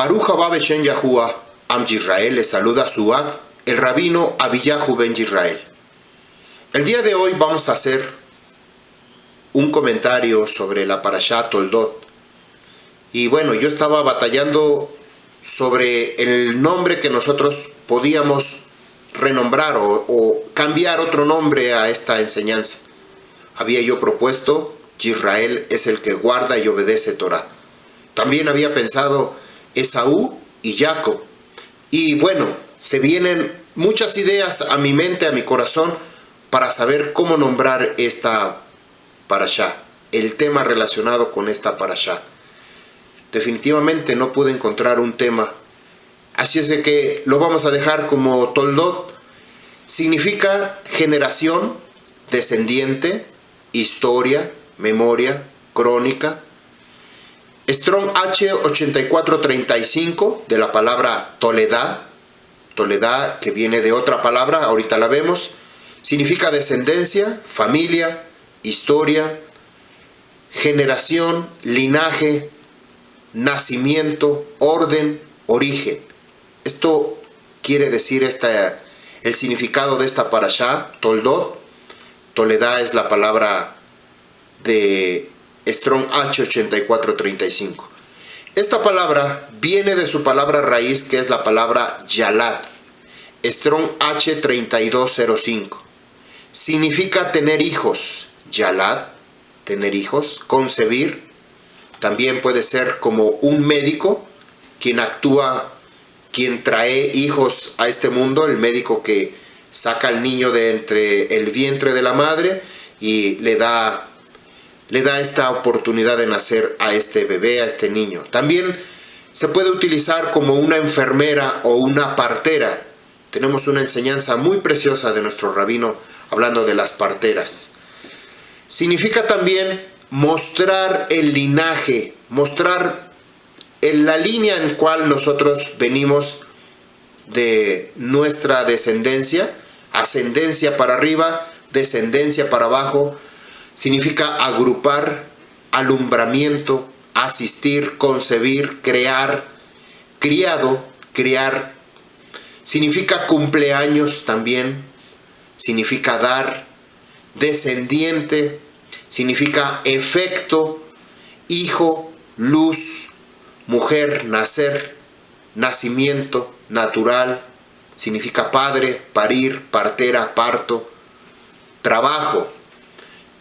Baruch haba Beshem Yahuwah, Am Yisrael, le saluda Suag, el rabino Abiyahu ben Yisrael. El día de hoy vamos a hacer un comentario sobre la Parashá Toldot. Y bueno, yo estaba batallando sobre el nombre que nosotros podíamos renombrar o cambiar otro nombre a esta enseñanza. Había yo propuesto, Yisrael es el que guarda y obedece Torah. También había pensado Esaú y Jacob. Y bueno, se vienen muchas ideas a mi mente, a mi corazón, para saber cómo nombrar esta parashá, el tema relacionado con esta parashá. Definitivamente no pude encontrar un tema. Así es de que lo vamos a dejar como Toldot. Significa generación, descendiente, historia, memoria, crónica. Strong H8435 de la palabra Toledá, Toledá que viene de otra palabra, ahorita la vemos, significa descendencia, familia, historia, generación, linaje, nacimiento, orden, origen. Esto quiere decir el significado de esta parashá, Toldot. Toledá es la palabra de Strong H8435. Esta palabra viene de su palabra raíz, que es la palabra Yalad, Strong H3205. Significa tener hijos. Yalad, tener hijos, concebir. También puede ser como un médico, quien actúa, quien trae hijos a este mundo, el médico que saca al niño de entre el vientre de la madre y le da esta oportunidad de nacer a este bebé, a este niño. También se puede utilizar como una enfermera o una partera. Tenemos una enseñanza muy preciosa de nuestro rabino hablando de las parteras. Significa también mostrar el linaje, mostrar la línea en cual nosotros venimos de nuestra descendencia, ascendencia para arriba, descendencia para abajo. Significa agrupar, alumbramiento, asistir, concebir, crear, criado, criar. Significa cumpleaños también, significa dar, descendiente, significa efecto, hijo, luz, mujer, nacer, nacimiento, natural, significa padre, parir, partera, parto, trabajo.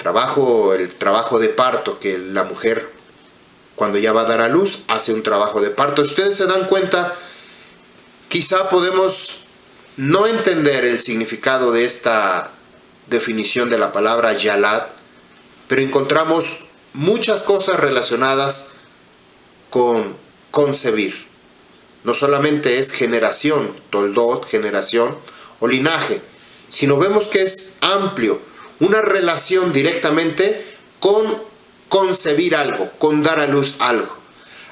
El trabajo de parto, que la mujer cuando ya va a dar a luz hace un trabajo de parto. Si ustedes se dan cuenta, quizá podemos no entender el significado de esta definición de la palabra Yalad, pero encontramos muchas cosas relacionadas con concebir. No solamente es generación, Toldot, generación o linaje, sino vemos que es amplio. Una relación directamente con concebir algo, con dar a luz algo.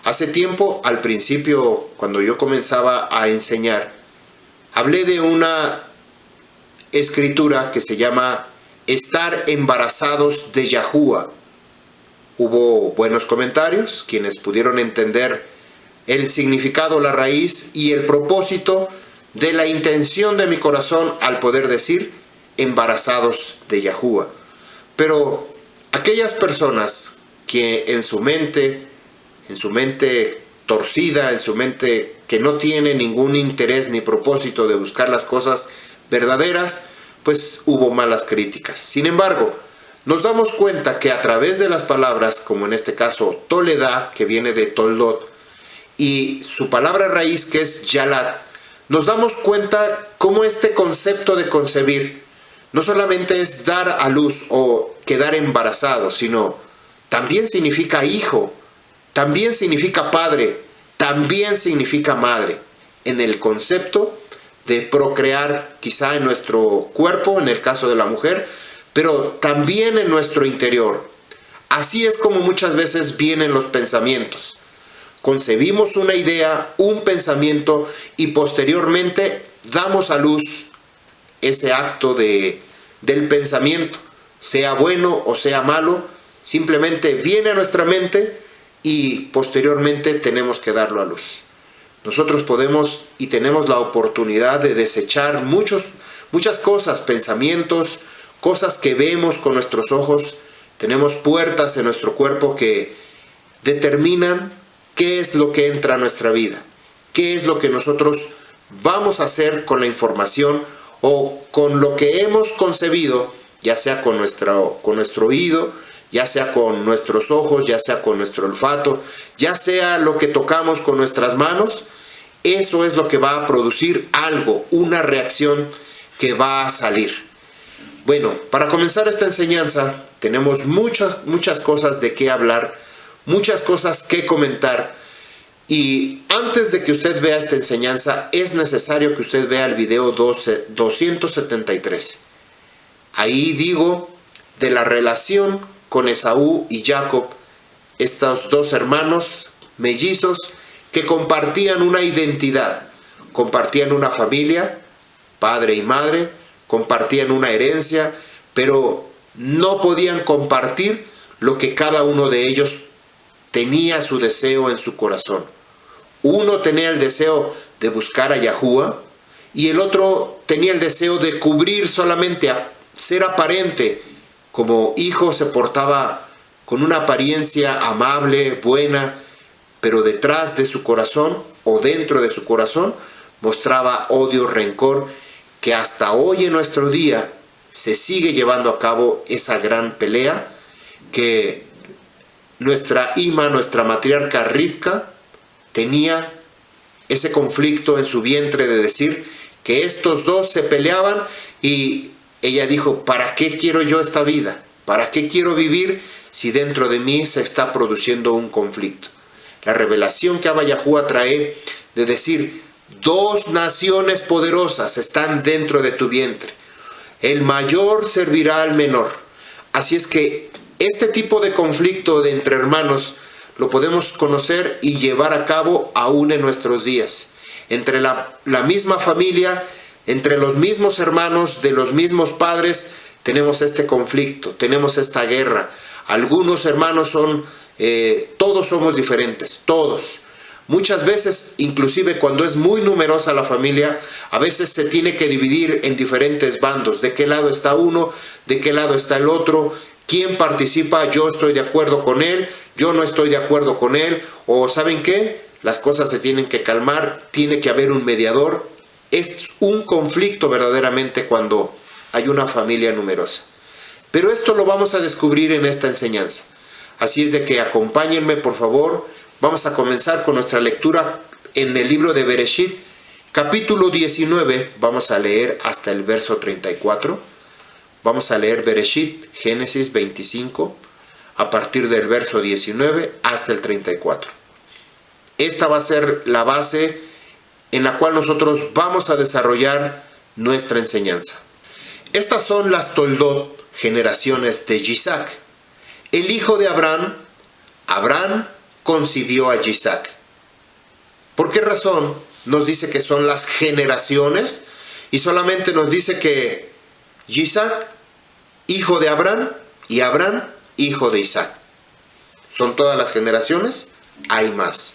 Hace tiempo, al principio, cuando yo comenzaba a enseñar, hablé de una escritura que se llama Estar embarazados de Yahuwah. Hubo buenos comentarios, quienes pudieron entender el significado, la raíz y el propósito de la intención de mi corazón al poder decir embarazados de Yahuwah. Pero aquellas personas que en su mente torcida, en su mente que no tiene ningún interés ni propósito de buscar las cosas verdaderas, pues hubo malas críticas. Sin embargo, nos damos cuenta que a través de las palabras, como en este caso Toledá, que viene de Toldot, y su palabra raíz que es Yalad, nos damos cuenta cómo este concepto de concebir no solamente es dar a luz o quedar embarazado, sino también significa hijo, también significa padre, también significa madre, en el concepto de procrear quizá en nuestro cuerpo, en el caso de la mujer, pero también en nuestro interior. Así es como muchas veces vienen los pensamientos. Concebimos una idea, un pensamiento y posteriormente damos a luz ese acto del pensamiento, sea bueno o sea malo, simplemente viene a nuestra mente y posteriormente tenemos que darlo a luz. nosotros podemos y tenemos la oportunidad de desechar muchas cosas, pensamientos, cosas que vemos con nuestros ojos. Tenemos puertas en nuestro cuerpo que determinan qué es lo que entra a nuestra vida, qué es lo que nosotros vamos a hacer con la información o con lo que hemos concebido, ya sea con nuestro oído, ya sea con nuestros ojos, ya sea con nuestro olfato, ya sea lo que tocamos con nuestras manos. Eso es lo que va a producir algo, una reacción que va a salir. Bueno, para comenzar esta enseñanza tenemos muchas cosas de qué hablar, muchas cosas que comentar. Y antes de que usted vea esta enseñanza, es necesario que usted vea el video 273. Ahí digo de la relación con Esaú y Jacob, estos dos hermanos mellizos que compartían una identidad, compartían una familia, padre y madre, compartían una herencia, pero no podían compartir lo que cada uno de ellos tenía su deseo en su corazón. Uno tenía el deseo de buscar a Yahuwah y el otro tenía el deseo de cubrir solamente, a ser aparente. Como hijo se portaba con una apariencia amable, buena, pero detrás de su corazón o dentro de su corazón mostraba odio, rencor, que hasta hoy en nuestro día se sigue llevando a cabo esa gran pelea que nuestra matriarca Rivka tenía ese conflicto en su vientre de decir que estos dos se peleaban y ella dijo, ¿para qué quiero yo esta vida? ¿Para qué quiero vivir si dentro de mí se está produciendo un conflicto? La revelación que Abba Yahuwah trae de decir, dos naciones poderosas están dentro de tu vientre. El mayor servirá al menor. Así es que este tipo de conflicto de entre hermanos lo podemos conocer y llevar a cabo aún en nuestros días. Entre la misma familia, entre los mismos hermanos, de los mismos padres, tenemos este conflicto, tenemos esta guerra. Algunos hermanos todos somos diferentes, todos. Muchas veces, inclusive cuando es muy numerosa la familia, a veces se tiene que dividir en diferentes bandos. ¿De qué lado está uno? ¿De qué lado está el otro? ¿Quién participa? Yo estoy de acuerdo con él, yo no estoy de acuerdo con él. O ¿saben qué? Las cosas se tienen que calmar, tiene que haber un mediador. Es un conflicto verdaderamente cuando hay una familia numerosa. Pero esto lo vamos a descubrir en esta enseñanza. Así es de que acompáñenme, por favor. Vamos a comenzar con nuestra lectura en el libro de Bereshit, capítulo 19. Vamos a leer hasta el verso 34. Vamos a leer Bereshit, Génesis 25, a partir del verso 19 hasta el 34. Esta va a ser la base en la cual nosotros vamos a desarrollar nuestra enseñanza. Estas son las Toldot, generaciones de Yitzhak. El hijo de Abraham concibió a Yitzhak. ¿Por qué razón nos dice que son las generaciones? Y solamente nos dice que Yitzhak, hijo de Abraham, y Abraham, hijo de Isaac. ¿Son todas las generaciones? Hay más.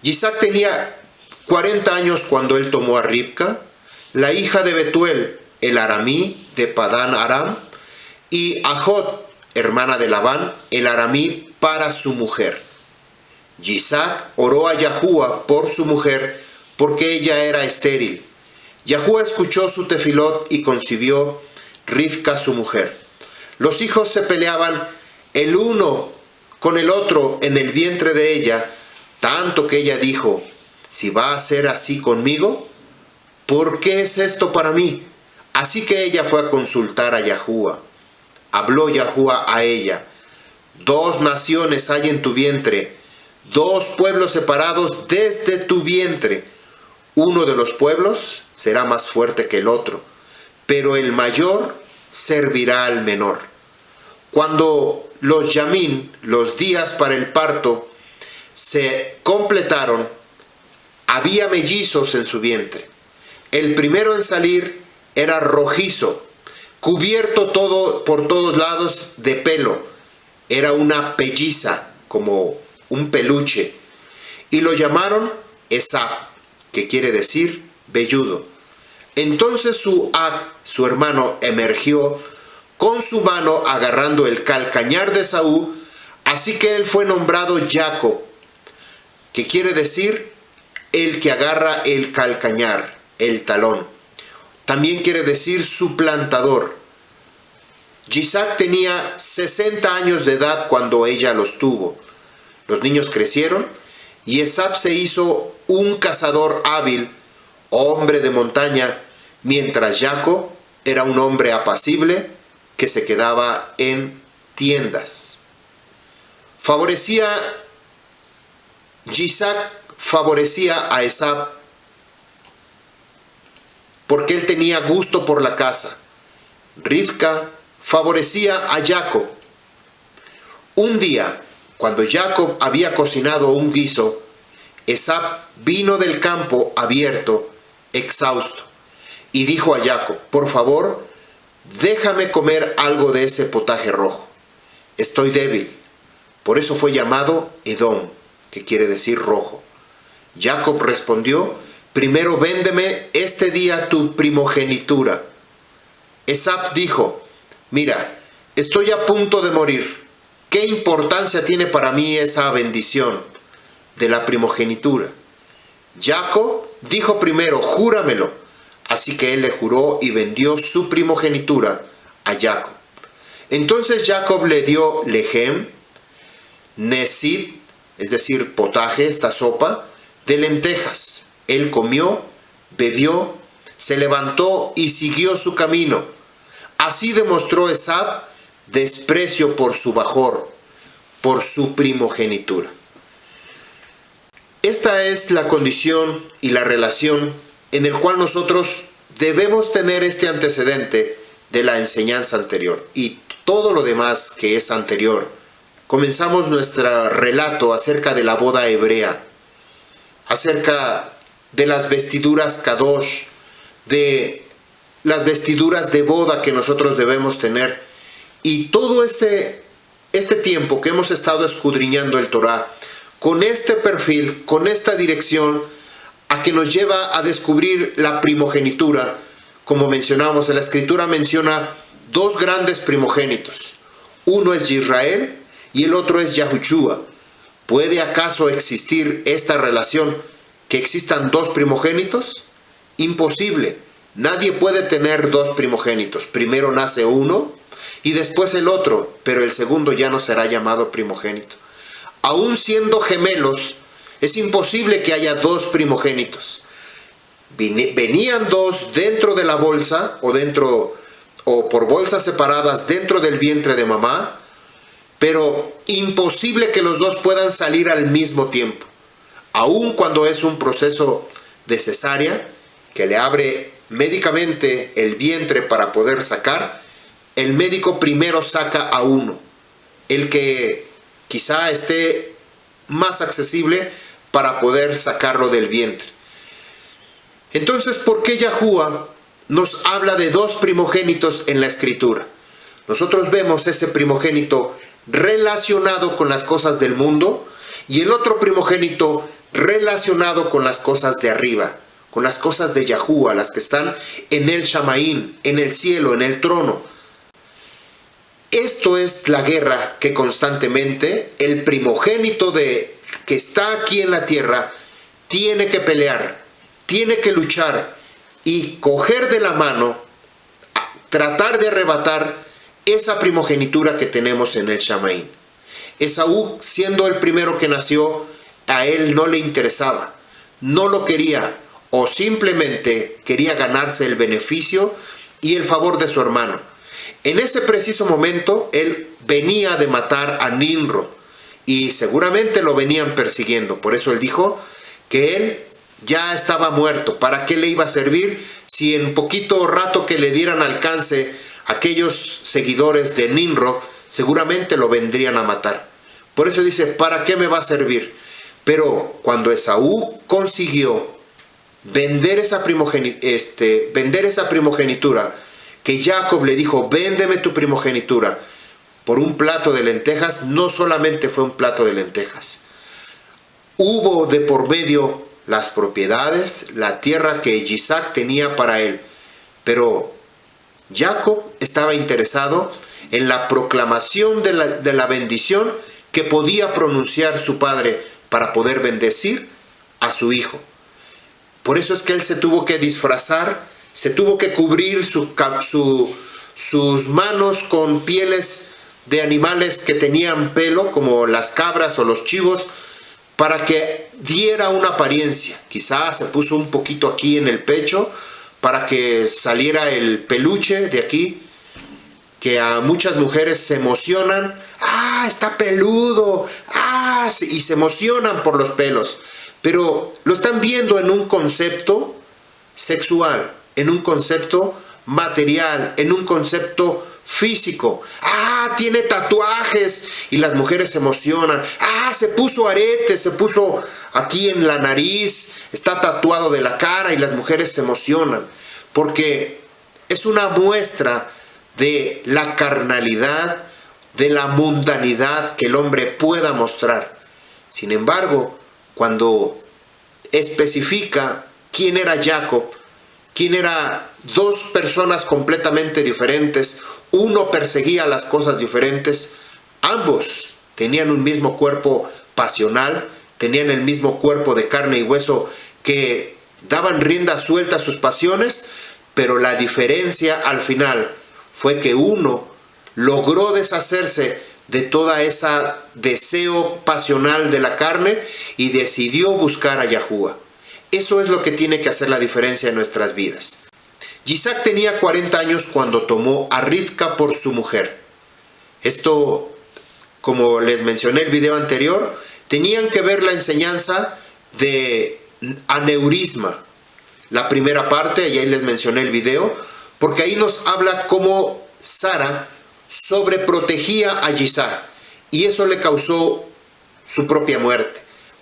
Yitzhak tenía 40 años cuando él tomó a Rivka, la hija de Betuel, el aramí de Padán Aram, y a Jod, hermana de Labán, el aramí, para su mujer. Yitzhak oró a Yahuwah por su mujer, porque ella era estéril. Yahuwah escuchó su tefilot y concibió Rivka su mujer. Los hijos se peleaban el uno con el otro en el vientre de ella, tanto que ella dijo, si va a ser así conmigo, ¿por qué es esto para mí? Así que ella fue a consultar a Yahuwah. Habló Yahuwah a ella, dos naciones hay en tu vientre, dos pueblos separados desde tu vientre. Uno de los pueblos será más fuerte que el otro, pero el mayor servirá al menor. Cuando los yamín, los días para el parto, se completaron, había mellizos en su vientre. El primero en salir era rojizo, cubierto todo por todos lados de pelo. Era una pelliza, como un peluche. Y lo llamaron Esab, que quiere decir velludo. Entonces su hermano, emergió con su mano agarrando el calcañar de Esaú, así que él fue nombrado Jacob, que quiere decir el que agarra el calcañar, el talón. También quiere decir suplantador. Isaac tenía 60 años de edad cuando ella los tuvo. Los niños crecieron y Esab se hizo un cazador hábil, hombre de montaña, mientras Jacob era un hombre apacible que se quedaba en tiendas. Isaac favorecía a Esab porque él tenía gusto por la caza. Rivka favorecía a Jacob. Un día, cuando Jacob había cocinado un guiso, Esab vino del campo abierto, exhausto, y dijo a Jacob: por favor, déjame comer algo de ese potaje rojo. Estoy débil. Por eso fue llamado Edom, que quiere decir rojo. Jacob respondió: primero véndeme este día tu primogenitura. Esab dijo: mira, estoy a punto de morir. ¿Qué importancia tiene para mí esa bendición de la primogenitura? Jacob dijo primero: júramelo. Así que él le juró y vendió su primogenitura a Jacob. Entonces Jacob le dio lejem, nesid, es decir, potaje, esta sopa, de lentejas. Él comió, bebió, se levantó y siguió su camino. Así demostró Esab desprecio por su bajor, por su primogenitura. Esta es la condición y la relación en el cual nosotros debemos tener este antecedente de la enseñanza anterior y todo lo demás que es anterior. Comenzamos nuestro relato acerca de la boda hebrea, acerca de las vestiduras kadosh, de las vestiduras de boda que nosotros debemos tener, y todo este tiempo que hemos estado escudriñando el Torah, con este perfil, con esta dirección, a que nos lleva a descubrir la primogenitura. Como mencionamos, la Escritura menciona dos grandes primogénitos. Uno es Israel y el otro es Yahushua. ¿Puede acaso existir esta relación, que existan dos primogénitos? Imposible. Nadie puede tener dos primogénitos. Primero nace uno y después el otro, pero el segundo ya no será llamado primogénito. Aún siendo gemelos, es imposible que haya dos primogénitos. Venían dos dentro de la bolsa o por bolsas separadas dentro del vientre de mamá, pero imposible que los dos puedan salir al mismo tiempo. Aun cuando es un proceso de cesárea que le abre médicamente el vientre para poder sacar, el médico primero saca a uno, el que quizá esté más accesible para poder sacarlo del vientre. Entonces, ¿por qué Yahuwah nos habla de dos primogénitos en la Escritura? Nosotros vemos ese primogénito relacionado con las cosas del mundo y el otro primogénito relacionado con las cosas de arriba, con las cosas de Yahuwah, las que están en el Shamaín, en el cielo, en el trono. Esto es la guerra que constantemente el primogénito que está aquí en la tierra tiene que pelear, tiene que luchar y coger de la mano, tratar de arrebatar esa primogenitura que tenemos en el Shamaín. Esaú, siendo el primero que nació, a él no le interesaba, no lo quería, o simplemente quería ganarse el beneficio y el favor de su hermano. En ese preciso momento, él venía de matar a Nimrod y seguramente lo venían persiguiendo. Por eso él dijo que él ya estaba muerto. ¿Para qué le iba a servir si en poquito rato que le dieran alcance aquellos seguidores de Nimrod, seguramente lo vendrían a matar? Por eso dice, ¿para qué me va a servir? Pero cuando Esaú consiguió vender esa primogenitura, que Jacob le dijo, véndeme tu primogenitura por un plato de lentejas, no solamente fue un plato de lentejas. Hubo de por medio las propiedades, la tierra que Isaac tenía para él. Pero Jacob estaba interesado en la proclamación de la bendición que podía pronunciar su padre para poder bendecir a su hijo. Por eso es que él se tuvo que disfrazar, se tuvo que cubrir sus manos con pieles de animales que tenían pelo, como las cabras o los chivos, para que diera una apariencia. Quizás se puso un poquito aquí en el pecho para que saliera el peluche de aquí, que a muchas mujeres se emocionan. ¡Ah, está peludo! ¡Ah! Y se emocionan por los pelos. Pero lo están viendo en un concepto sexual, en un concepto material, en un concepto físico. ¡Ah, tiene tatuajes! Y las mujeres se emocionan. ¡Ah, se puso aretes! Se puso aquí en la nariz. Está tatuado de la cara y las mujeres se emocionan. Porque es una muestra de la carnalidad, de la mundanidad que el hombre pueda mostrar. Sin embargo, cuando especifica quién era Jacob, quién era dos personas completamente diferentes, uno perseguía las cosas diferentes, ambos tenían un mismo cuerpo pasional, tenían el mismo cuerpo de carne y hueso que daban rienda suelta a sus pasiones, pero la diferencia al final fue que uno logró deshacerse de toda esa deseo pasional de la carne y decidió buscar a Yahuwah. Eso es lo que tiene que hacer la diferencia en nuestras vidas. Isaac tenía 40 años cuando tomó a Rivka por su mujer. Esto, como les mencioné en el video anterior, tenían que ver la enseñanza de aneurisma. La primera parte, y ahí les mencioné el video, porque ahí nos habla cómo Sara sobreprotegía a Isaac, y eso le causó su propia muerte.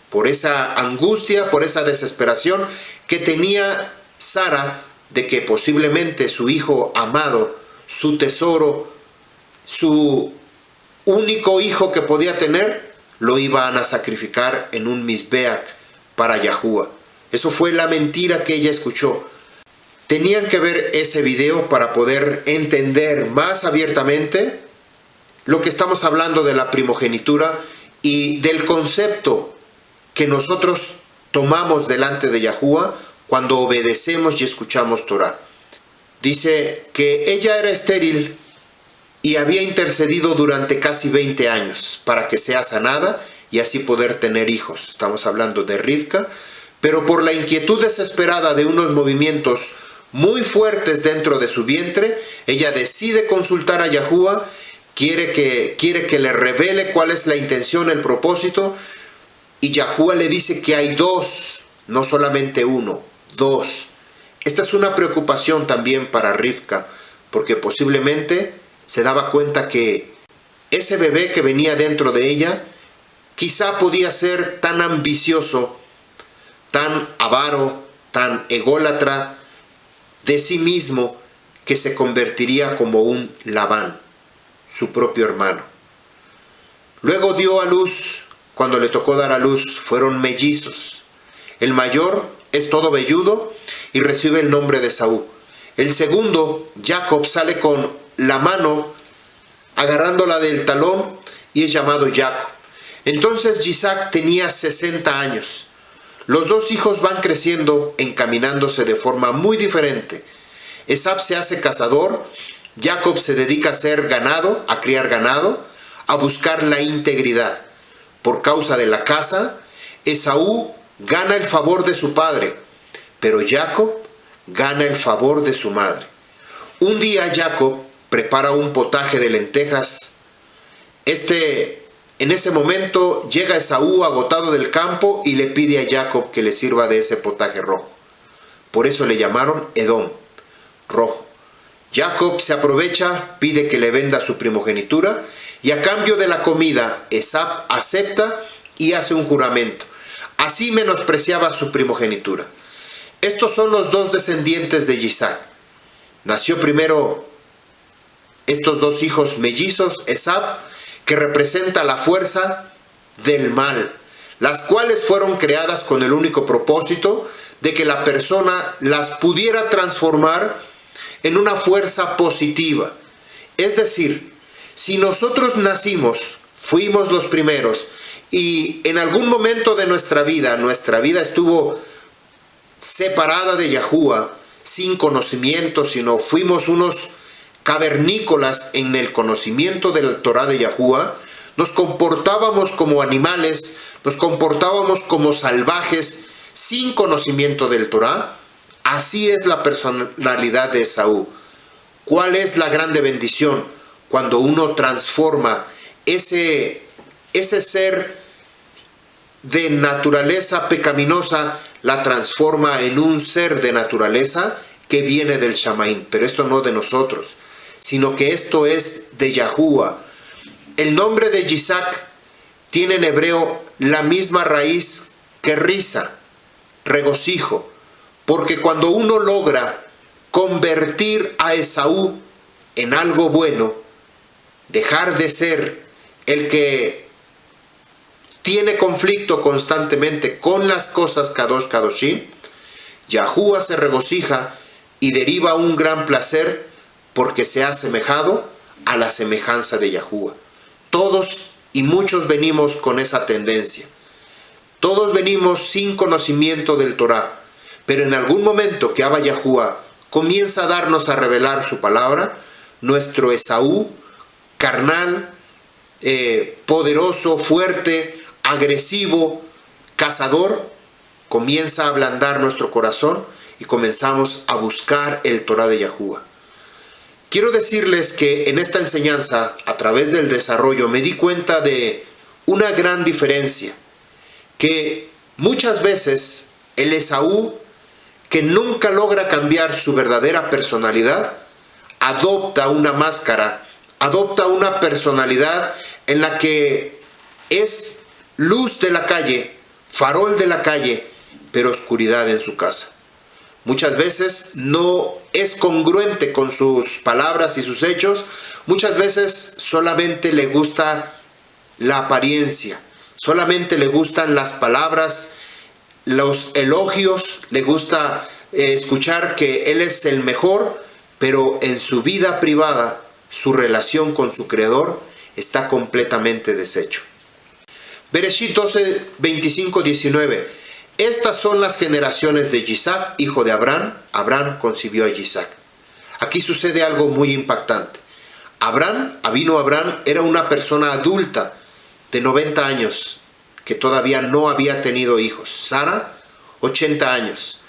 Por esa angustia, por esa desesperación que tenía Sara de que posiblemente su hijo amado, su tesoro, su único hijo que podía tener, lo iban a sacrificar en un Mizbeach para Yahuwah. Eso fue la mentira que ella escuchó. Tenían que ver ese video para poder entender más abiertamente lo que estamos hablando de la primogenitura y del concepto que nosotros tomamos delante de Yahuwah cuando obedecemos y escuchamos Torah. Dice que ella era estéril y había intercedido durante casi 20 años para que sea sanada y así poder tener hijos. Estamos hablando de Rivka, pero por la inquietud desesperada de unos movimientos muy fuertes dentro de su vientre, ella decide consultar a Yahuwah, quiere que le revele cuál es la intención, el propósito, y Yahuwah le dice que hay dos, no solamente uno, dos. Esta es una preocupación también para Rivka, porque posiblemente se daba cuenta que ese bebé que venía dentro de ella quizá podía ser tan ambicioso, tan avaro, tan ególatra de sí mismo, que se convertiría como un Labán, su propio hermano. Luego dio a luz, cuando le tocó dar a luz, fueron mellizos. El mayor es todo velludo y recibe el nombre de Esaú. El segundo, Jacob, sale con la mano agarrándola del talón y es llamado Jacob. Entonces Isaac tenía 60 años. Los dos hijos van creciendo, encaminándose de forma muy diferente. Esab se hace cazador, Jacob se dedica a hacer ganado, a criar ganado, a buscar la integridad. Por causa de la caza, Esaú gana el favor de su padre, pero Jacob gana el favor de su madre. Un día Jacob prepara un potaje de lentejas. En ese momento llega Esaú agotado del campo y le pide a Jacob que le sirva de ese potaje rojo. Por eso le llamaron Edom, rojo. Jacob se aprovecha, pide que le venda su primogenitura y a cambio de la comida Esab acepta y hace un juramento. Así menospreciaba su primogenitura. Estos son los dos descendientes de Isaac. Nació primero estos dos hijos mellizos, Esab, que representa la fuerza del mal, las cuales fueron creadas con el único propósito de que la persona las pudiera transformar en una fuerza positiva. Es decir, si nosotros nacimos, fuimos los primeros, y en algún momento de nuestra vida estuvo separada de Yahuwah, sin conocimiento, sino fuimos unos cavernícolas en el conocimiento del Torah de Yahuwah, nos comportábamos como animales, nos comportábamos como salvajes, sin conocimiento del Torah. Así es la personalidad de Esaú. ¿Cuál es la grande bendición? Cuando uno transforma ese ser de naturaleza pecaminosa, la transforma en un ser de naturaleza que viene del Shamaim. Pero esto no de nosotros, sino que esto es de Yahuwah. El nombre de Yitzhak tiene en hebreo la misma raíz que risa, regocijo, porque cuando uno logra convertir a Esaú en algo bueno, dejar de ser el que tiene conflicto constantemente con las cosas Kadosh Kadoshim, Yahuwah se regocija y deriva un gran placer porque se ha asemejado a la semejanza de Yahuwah. Todos y muchos venimos con esa tendencia. Todos venimos sin conocimiento del Torah, pero en algún momento que Abba Yahuwah comienza a darnos a revelar su palabra, nuestro Esaú, carnal, poderoso, fuerte, agresivo, cazador, comienza a ablandar nuestro corazón y comenzamos a buscar el Torah de Yahuwah. Quiero decirles que en esta enseñanza, a través del desarrollo, me di cuenta de una gran diferencia, que muchas veces el Esaú, que nunca logra cambiar su verdadera personalidad, adopta una máscara, adopta una personalidad en la que es luz de la calle, farol de la calle, pero oscuridad en su casa. Muchas veces no es congruente con sus palabras y sus hechos. Muchas veces solamente le gusta la apariencia, solamente le gustan las palabras, los elogios, le gusta escuchar que él es el mejor, pero en su vida privada, su relación con su Creador está completamente deshecho. Bereshit 12, 25, 19. Estas son las generaciones de Yitzhak, hijo de Abraham. Abraham concibió a Yitzhak. Aquí sucede algo muy impactante. Avinu Abraham, era una persona adulta de 90 años, que todavía no había tenido hijos. Sara, 80 años.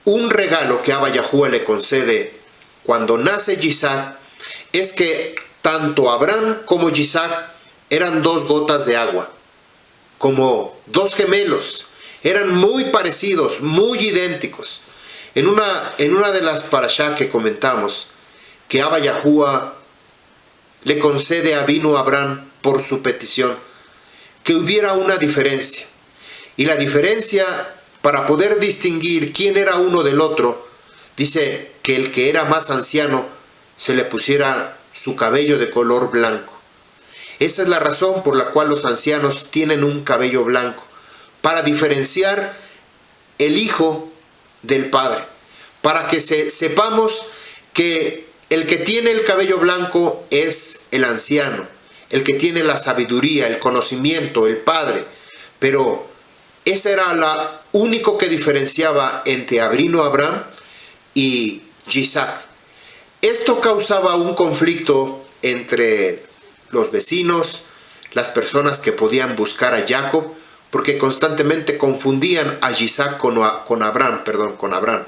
Un regalo que Abba Yahuwah le concede cuando nace Yitzhak es que tanto Abraham como Yitzhak eran dos gotas de agua, como dos gemelos. Eran muy parecidos, muy idénticos. En una de las parashá que comentamos, que Abba Yahuwah le concede a Avinu Abraham por su petición, que hubiera una diferencia. Y la diferencia, para poder distinguir quién era uno del otro, dice que el que era más anciano se le pusiera su cabello de color blanco. Esa es la razón por la cual los ancianos tienen un cabello blanco, para diferenciar el hijo del padre, para que sepamos que el que tiene el cabello blanco es el anciano, el que tiene la sabiduría, el conocimiento, el padre. Pero ese era lo único que diferenciaba entre Avinu Abraham y Yitzhak. Esto causaba un conflicto entre los vecinos, las personas que podían buscar a Jacob, porque constantemente confundían a Yitzhak con Abraham.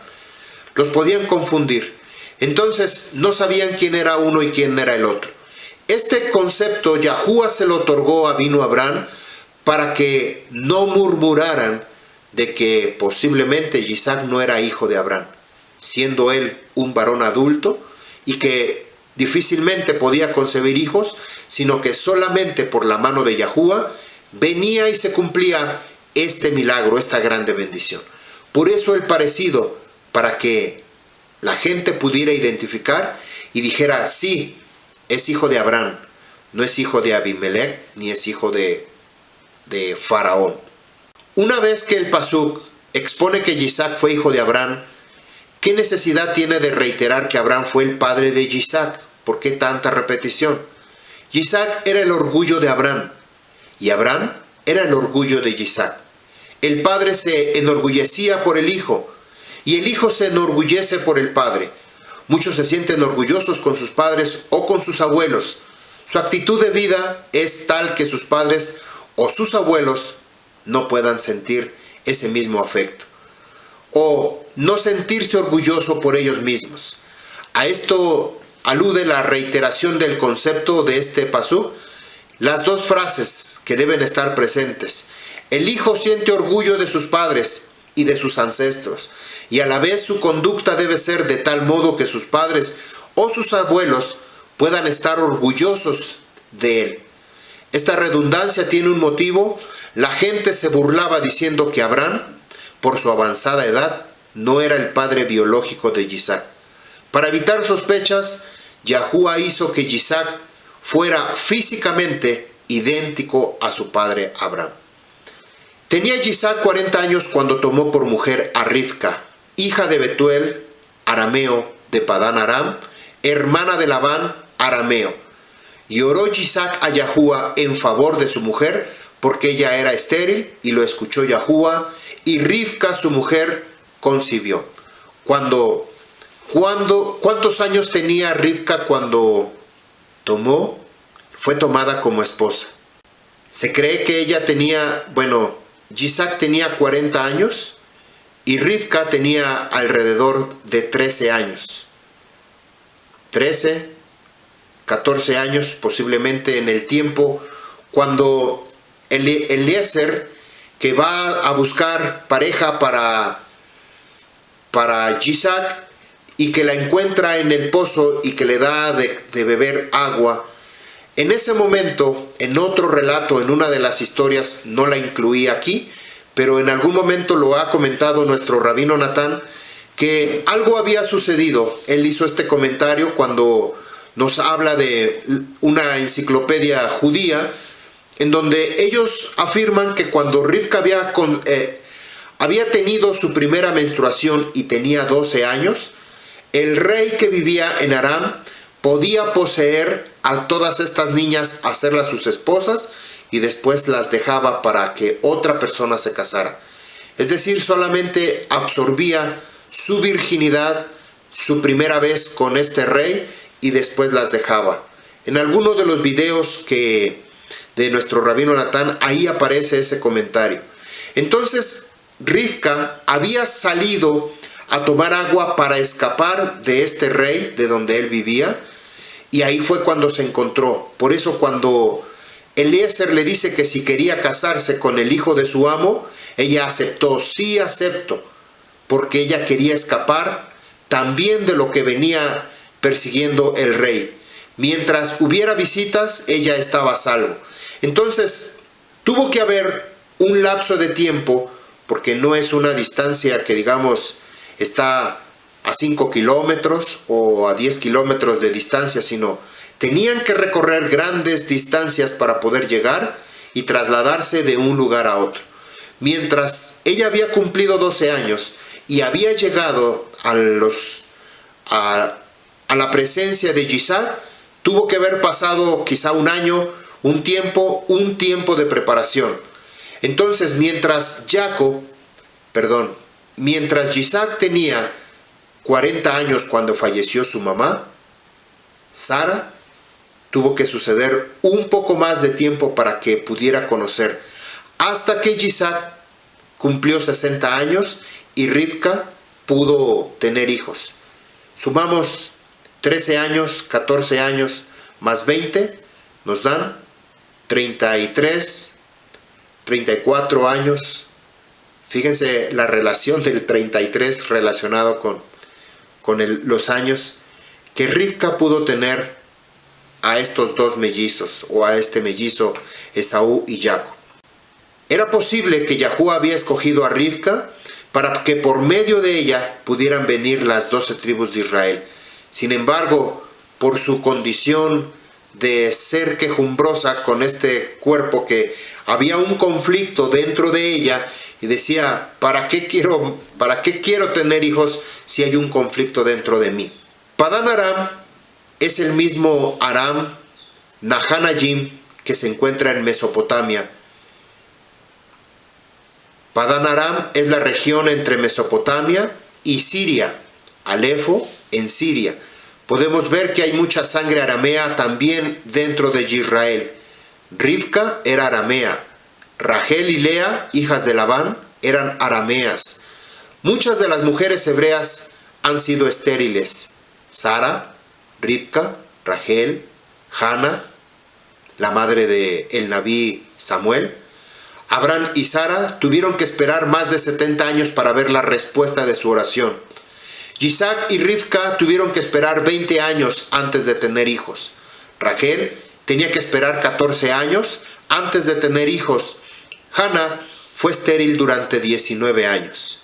Los podían confundir. Entonces no sabían quién era uno y quién era el otro. Este concepto Yahuwah se lo otorgó a Avinu Abraham para que no murmuraran de que posiblemente Yitzhak no era hijo de Abraham, siendo él un varón adulto y que difícilmente podía concebir hijos, sino que solamente por la mano de Yahuwah venía y se cumplía este milagro, esta grande bendición. Por eso el parecido, para que la gente pudiera identificar y dijera, sí, es hijo de Abraham, no es hijo de Abimelech, ni es hijo de Faraón. Una vez que el pasuk expone que Isaac fue hijo de Abraham, ¿qué necesidad tiene de reiterar que Abraham fue el padre de Isaac? ¿Por qué tanta repetición? Isaac era el orgullo de Abraham y Abraham era el orgullo de Isaac. El padre se enorgullecía por el hijo y el hijo se enorgullece por el padre. Muchos se sienten orgullosos con sus padres o con sus abuelos. Su actitud de vida es tal que sus padres o sus abuelos no puedan sentir ese mismo afecto o no sentirse orgulloso por ellos mismos. A esto alude la reiteración del concepto de este pasú, las dos frases que deben estar presentes. El hijo siente orgullo de sus padres y de sus ancestros, y a la vez su conducta debe ser de tal modo que sus padres o sus abuelos puedan estar orgullosos de él. Esta redundancia tiene un motivo. La gente se burlaba diciendo que Abraham, por su avanzada edad, no era el padre biológico de Isaac. Para evitar sospechas, Yahuwah hizo que Isaac fuera físicamente idéntico a su padre Abraham. Tenía Isaac 40 años cuando tomó por mujer a Rivka, hija de Betuel, arameo, de Padán Aram, hermana de Labán, arameo. Y oró Isaac a Yahuwah en favor de su mujer, porque ella era estéril, y lo escuchó Yahuwah, y Rivka, su mujer, concibió. ¿Cuántos años tenía Rivka cuando fue tomada como esposa? Se cree que ella tenía, Isaac tenía 40 años y Rivka tenía alrededor de 13 años. 13, 14 años posiblemente en el tiempo cuando Eliezer, que va a buscar pareja para Isaac y que la encuentra en el pozo y que le da de beber agua. En ese momento, en otro relato, en una de las historias, no la incluí aquí, pero en algún momento lo ha comentado nuestro rabino Natán, que algo había sucedido. Él hizo este comentario cuando nos habla de una enciclopedia judía, en donde ellos afirman que cuando Rivka había tenido su primera menstruación y tenía 12 años, el rey que vivía en Aram podía poseer a todas estas niñas, hacerlas sus esposas y después las dejaba para que otra persona se casara. Es decir, solamente absorbía su virginidad su primera vez con este rey y después las dejaba. En alguno de los videos de nuestro rabino Natán, ahí aparece ese comentario. Entonces, Rivka había salido a tomar agua para escapar de este rey de donde él vivía, y ahí fue cuando se encontró. Por eso cuando Eliezer le dice que si quería casarse con el hijo de su amo, ella aceptó, sí acepto, porque ella quería escapar también de lo que venía persiguiendo el rey. Mientras hubiera visitas, ella estaba a salvo. Entonces, tuvo que haber un lapso de tiempo, porque no es una distancia que digamos está a 5 kilómetros o a 10 kilómetros de distancia, sino tenían que recorrer grandes distancias para poder llegar y trasladarse de un lugar a otro. Mientras ella había cumplido 12 años y había llegado a la presencia de Isaac, tuvo que haber pasado quizá un año, un tiempo de preparación. Entonces, mientras Isaac tenía 40 años cuando falleció su mamá, Sara, tuvo que suceder un poco más de tiempo para que pudiera conocer, hasta que Isaac cumplió 60 años y Rivka pudo tener hijos. Sumamos 13 años, 14 años más 20, nos dan 33, 34 años. Fíjense la relación del 33 relacionado con los años que Rivka pudo tener a estos dos mellizos, o a este mellizo Esaú y Jacob. Era posible que Yahuwah había escogido a Rivka para que por medio de ella pudieran venir las 12 tribus de Israel. Sin embargo, por su condición de ser quejumbrosa con este cuerpo, que había un conflicto dentro de ella, y decía, ¿para qué quiero tener hijos si hay un conflicto dentro de mí? Padán Aram es el mismo Aram Nahanayim que se encuentra en Mesopotamia. Padán Aram es la región entre Mesopotamia y Siria, Alepo en Siria. Podemos ver que hay mucha sangre aramea también dentro de Israel. Rivka era aramea. Rachel y Lea, hijas de Labán, eran arameas. Muchas de las mujeres hebreas han sido estériles. Sara, Rivka, Rachel, Hannah, la madre de el Nabí Samuel. Abraham y Sara tuvieron que esperar más de 70 años para ver la respuesta de su oración. Isaac y Rivka tuvieron que esperar 20 años antes de tener hijos. Rachel tenía que esperar 14 años antes de tener hijos. Hannah fue estéril durante 19 años.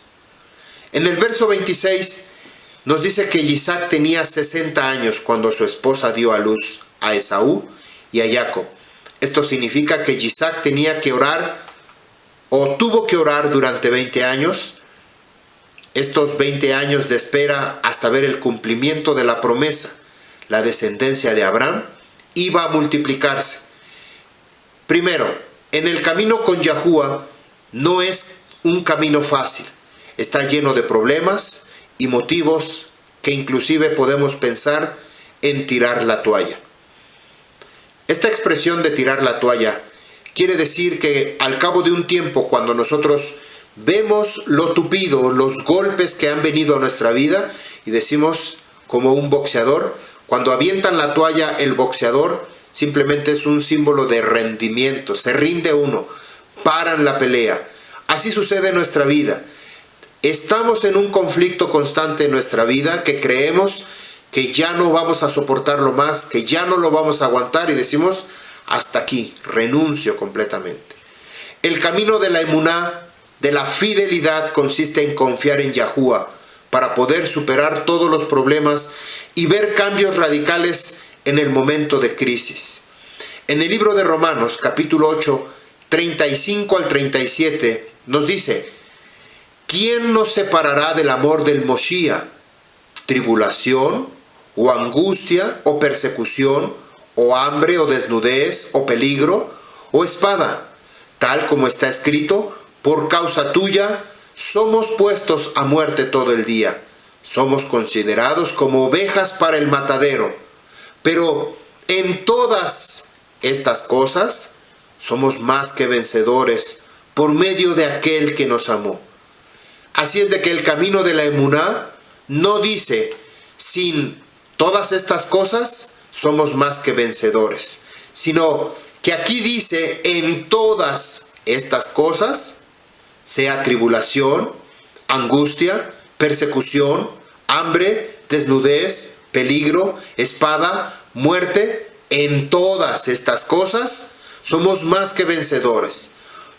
En el verso 26 nos dice que Isaac tenía 60 años cuando su esposa dio a luz a Esaú y a Jacob. Esto significa que Isaac tenía que orar o tuvo que orar durante 20 años. Estos 20 años de espera hasta ver el cumplimiento de la promesa. La descendencia de Abraham iba a multiplicarse. Primero, en el camino con Yahuwah no es un camino fácil. Está lleno de problemas y motivos que inclusive podemos pensar en tirar la toalla. Esta expresión de tirar la toalla quiere decir que al cabo de un tiempo, cuando nosotros vemos lo tupido, los golpes que han venido a nuestra vida, y decimos como un boxeador, cuando avientan la toalla, el boxeador simplemente es un símbolo de rendimiento, se rinde uno, paran la pelea. Así sucede en nuestra vida. Estamos en un conflicto constante en nuestra vida que creemos que ya no vamos a soportarlo más, que ya no lo vamos a aguantar y decimos, hasta aquí, renuncio completamente. El camino de la emuná, de la fidelidad, consiste en confiar en Yahuwah para poder superar todos los problemas y ver cambios radicales en el momento de crisis. En el libro de Romanos, capítulo 8, 35 al 37, nos dice, ¿quién nos separará del amor del Moshiach? ¿Tribulación, o angustia, o persecución, o hambre, o desnudez, o peligro, o espada? Tal como está escrito, por causa tuya somos puestos a muerte todo el día. Somos considerados como ovejas para el matadero. Pero en todas estas cosas somos más que vencedores por medio de aquel que nos amó. Así es de que el camino de la emuná no dice, sin todas estas cosas somos más que vencedores, sino que aquí dice, en todas estas cosas, sea tribulación, angustia, persecución, hambre, desnudez, peligro, espada, muerte, en todas estas cosas somos más que vencedores,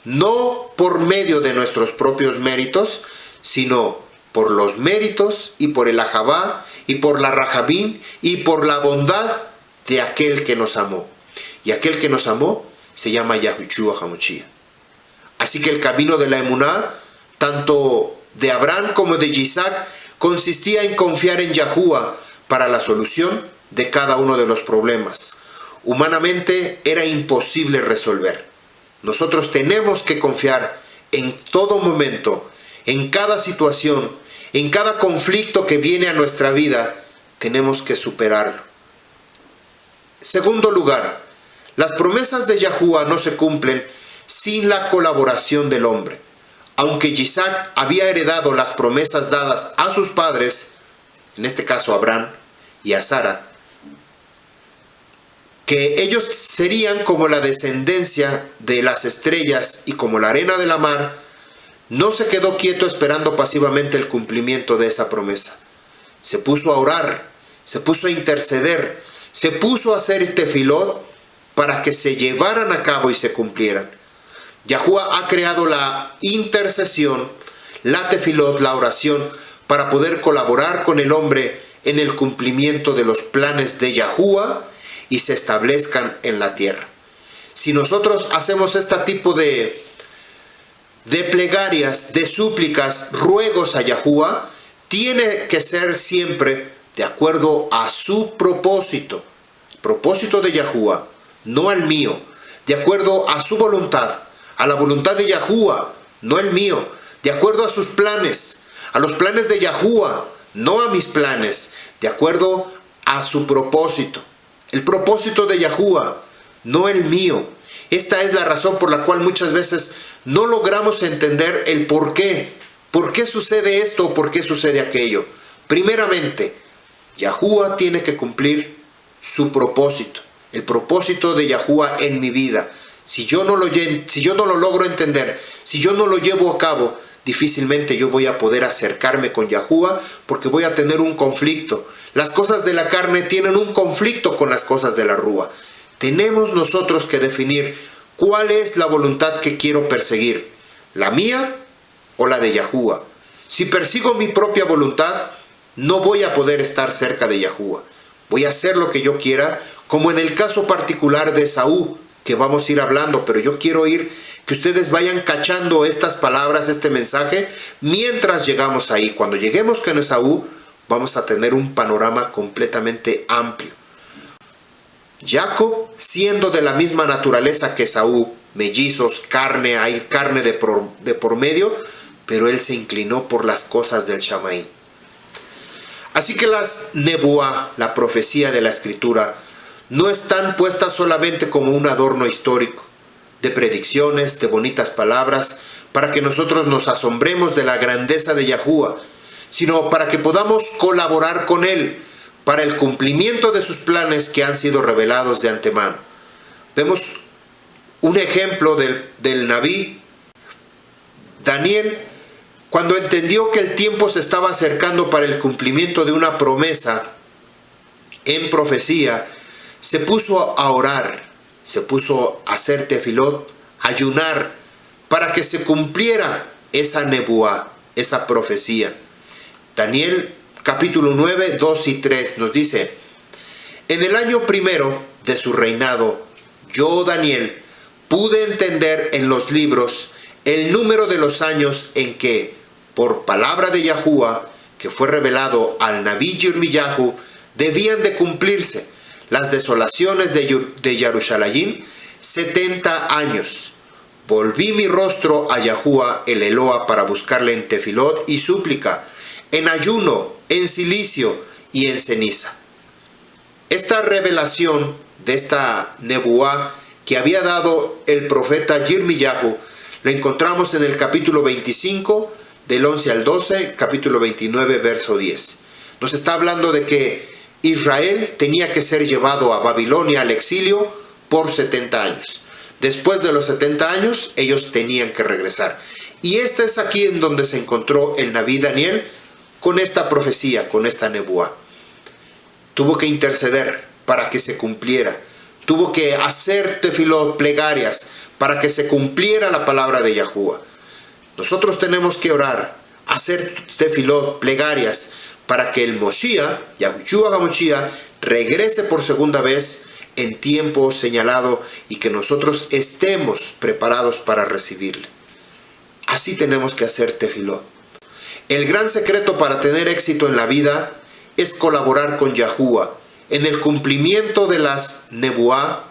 no por medio de nuestros propios méritos, sino por los méritos y por el ahabá y por la rajabín y por la bondad de aquel que nos amó. Y aquel que nos amó se llama Yahushua HaMashiach. Así que el camino de la emuná, tanto de Abraham como de Isaac, consistía en confiar en Yahuwah para la solución de cada uno de los problemas. Humanamente era imposible resolver. Nosotros tenemos que confiar en todo momento, en cada situación, en cada conflicto que viene a nuestra vida, tenemos que superarlo. Segundo lugar, las promesas de Yahuwah no se cumplen sin la colaboración del hombre. Aunque Isaac había heredado las promesas dadas a sus padres, en este caso a Abraham y a Sara, que ellos serían como la descendencia de las estrellas y como la arena de la mar, no se quedó quieto esperando pasivamente el cumplimiento de esa promesa. Se puso a orar, se puso a interceder, se puso a hacer tefilot para que se llevaran a cabo y se cumplieran. Yahuwah ha creado la intercesión, la tefilot, la oración, para poder colaborar con el hombre en el cumplimiento de los planes de Yahuwah y se establezcan en la tierra. Si nosotros hacemos este tipo de de plegarias, de súplicas, ruegos a Yahuwah, tiene que ser siempre de acuerdo a su propósito. El propósito de Yahuwah, no al mío. De acuerdo a su voluntad, a la voluntad de Yahuwah, no el mío. De acuerdo a sus planes, a los planes de Yahuwah, no a mis planes. De acuerdo a su propósito. El propósito de Yahuwah, no el mío. Esta es la razón por la cual muchas veces no logramos entender el por qué. ¿Por qué sucede esto o por qué sucede aquello? Primeramente, Yahuwah tiene que cumplir su propósito. El propósito de Yahuwah en mi vida. Si yo no lo logro entender, si yo no lo llevo a cabo, difícilmente yo voy a poder acercarme con Yahuwah porque voy a tener un conflicto. Las cosas de la carne tienen un conflicto con las cosas de la rúa. Tenemos nosotros que definir cuál es la voluntad que quiero perseguir, la mía o la de Yahuwah. Si persigo mi propia voluntad, no voy a poder estar cerca de Yahuwah. Voy a hacer lo que yo quiera, como en el caso particular de Esaú, que vamos a ir hablando, pero yo quiero que ustedes vayan cachando estas palabras, este mensaje, mientras llegamos ahí. Cuando lleguemos con Esaú, vamos a tener un panorama completamente amplio. Jacob, siendo de la misma naturaleza que Esaú, mellizos, hay carne de por medio, pero él se inclinó por las cosas del Shamaín. Así que las nebuá, la profecía de la Escritura, no están puestas solamente como un adorno histórico, de predicciones, de bonitas palabras, para que nosotros nos asombremos de la grandeza de Yahuwah, sino para que podamos colaborar con Él, para el cumplimiento de sus planes que han sido revelados de antemano. Vemos un ejemplo del Nabí, Daniel, cuando entendió que el tiempo se estaba acercando para el cumplimiento de una promesa en profecía, se puso a orar, se puso a hacer tefilot, ayunar, para que se cumpliera esa nebuá, esa profecía. Daniel capítulo 9, 2 y 3 nos dice: en el año primero de su reinado, yo, Daniel, pude entender en los libros el número de los años en que, por palabra de Yahuwah, que fue revelado al Nabí Yirmiyahu, debían de cumplirse las desolaciones de Jerusalén, 70 años. Volví mi rostro a Yahuwah el Eloa para buscarle en tefilot y súplica, en ayuno, en silicio y en ceniza. Esta revelación de esta nebuá que había dado el profeta Yirmiyahu, la encontramos en el capítulo 25, del 11 al 12, capítulo 29, verso 10. Nos está hablando de que Israel tenía que ser llevado a Babilonia al exilio por 70 años. Después de los 70 años, ellos tenían que regresar. Y este es aquí en donde se encontró el Nabí Daniel con esta profecía, con esta nebuá. Tuvo que interceder para que se cumpliera. Tuvo que hacer tefilot, plegarias, para que se cumpliera la palabra de Yahuwah. Nosotros tenemos que orar, hacer tefilot, plegarias, para que el Moshiach, Yahushua HaMoshiach, regrese por segunda vez en tiempo señalado y que nosotros estemos preparados para recibirle. Así tenemos que hacer tefilot. El gran secreto para tener éxito en la vida es colaborar con Yahuwah en el cumplimiento de las nebuá,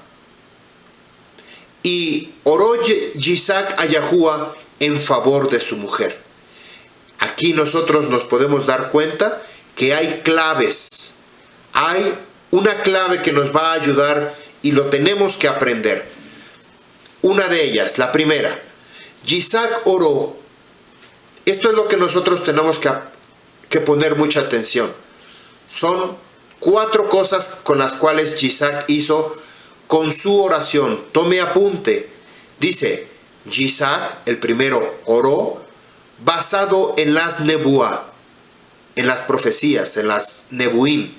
y oró Yitzhak a Yahuwah en favor de su mujer. Aquí nosotros nos podemos dar cuenta que hay claves. Hay una clave que nos va a ayudar y lo tenemos que aprender. Una de ellas, la primera, Yitzhak oró. Esto es lo que nosotros tenemos que poner mucha atención. Son 4 cosas con las cuales Yitzhak hizo con su oración. Tome apunte. Dice, Yitzhak, el primero, oró basado en las nebuá, en las profecías, en las nebuim,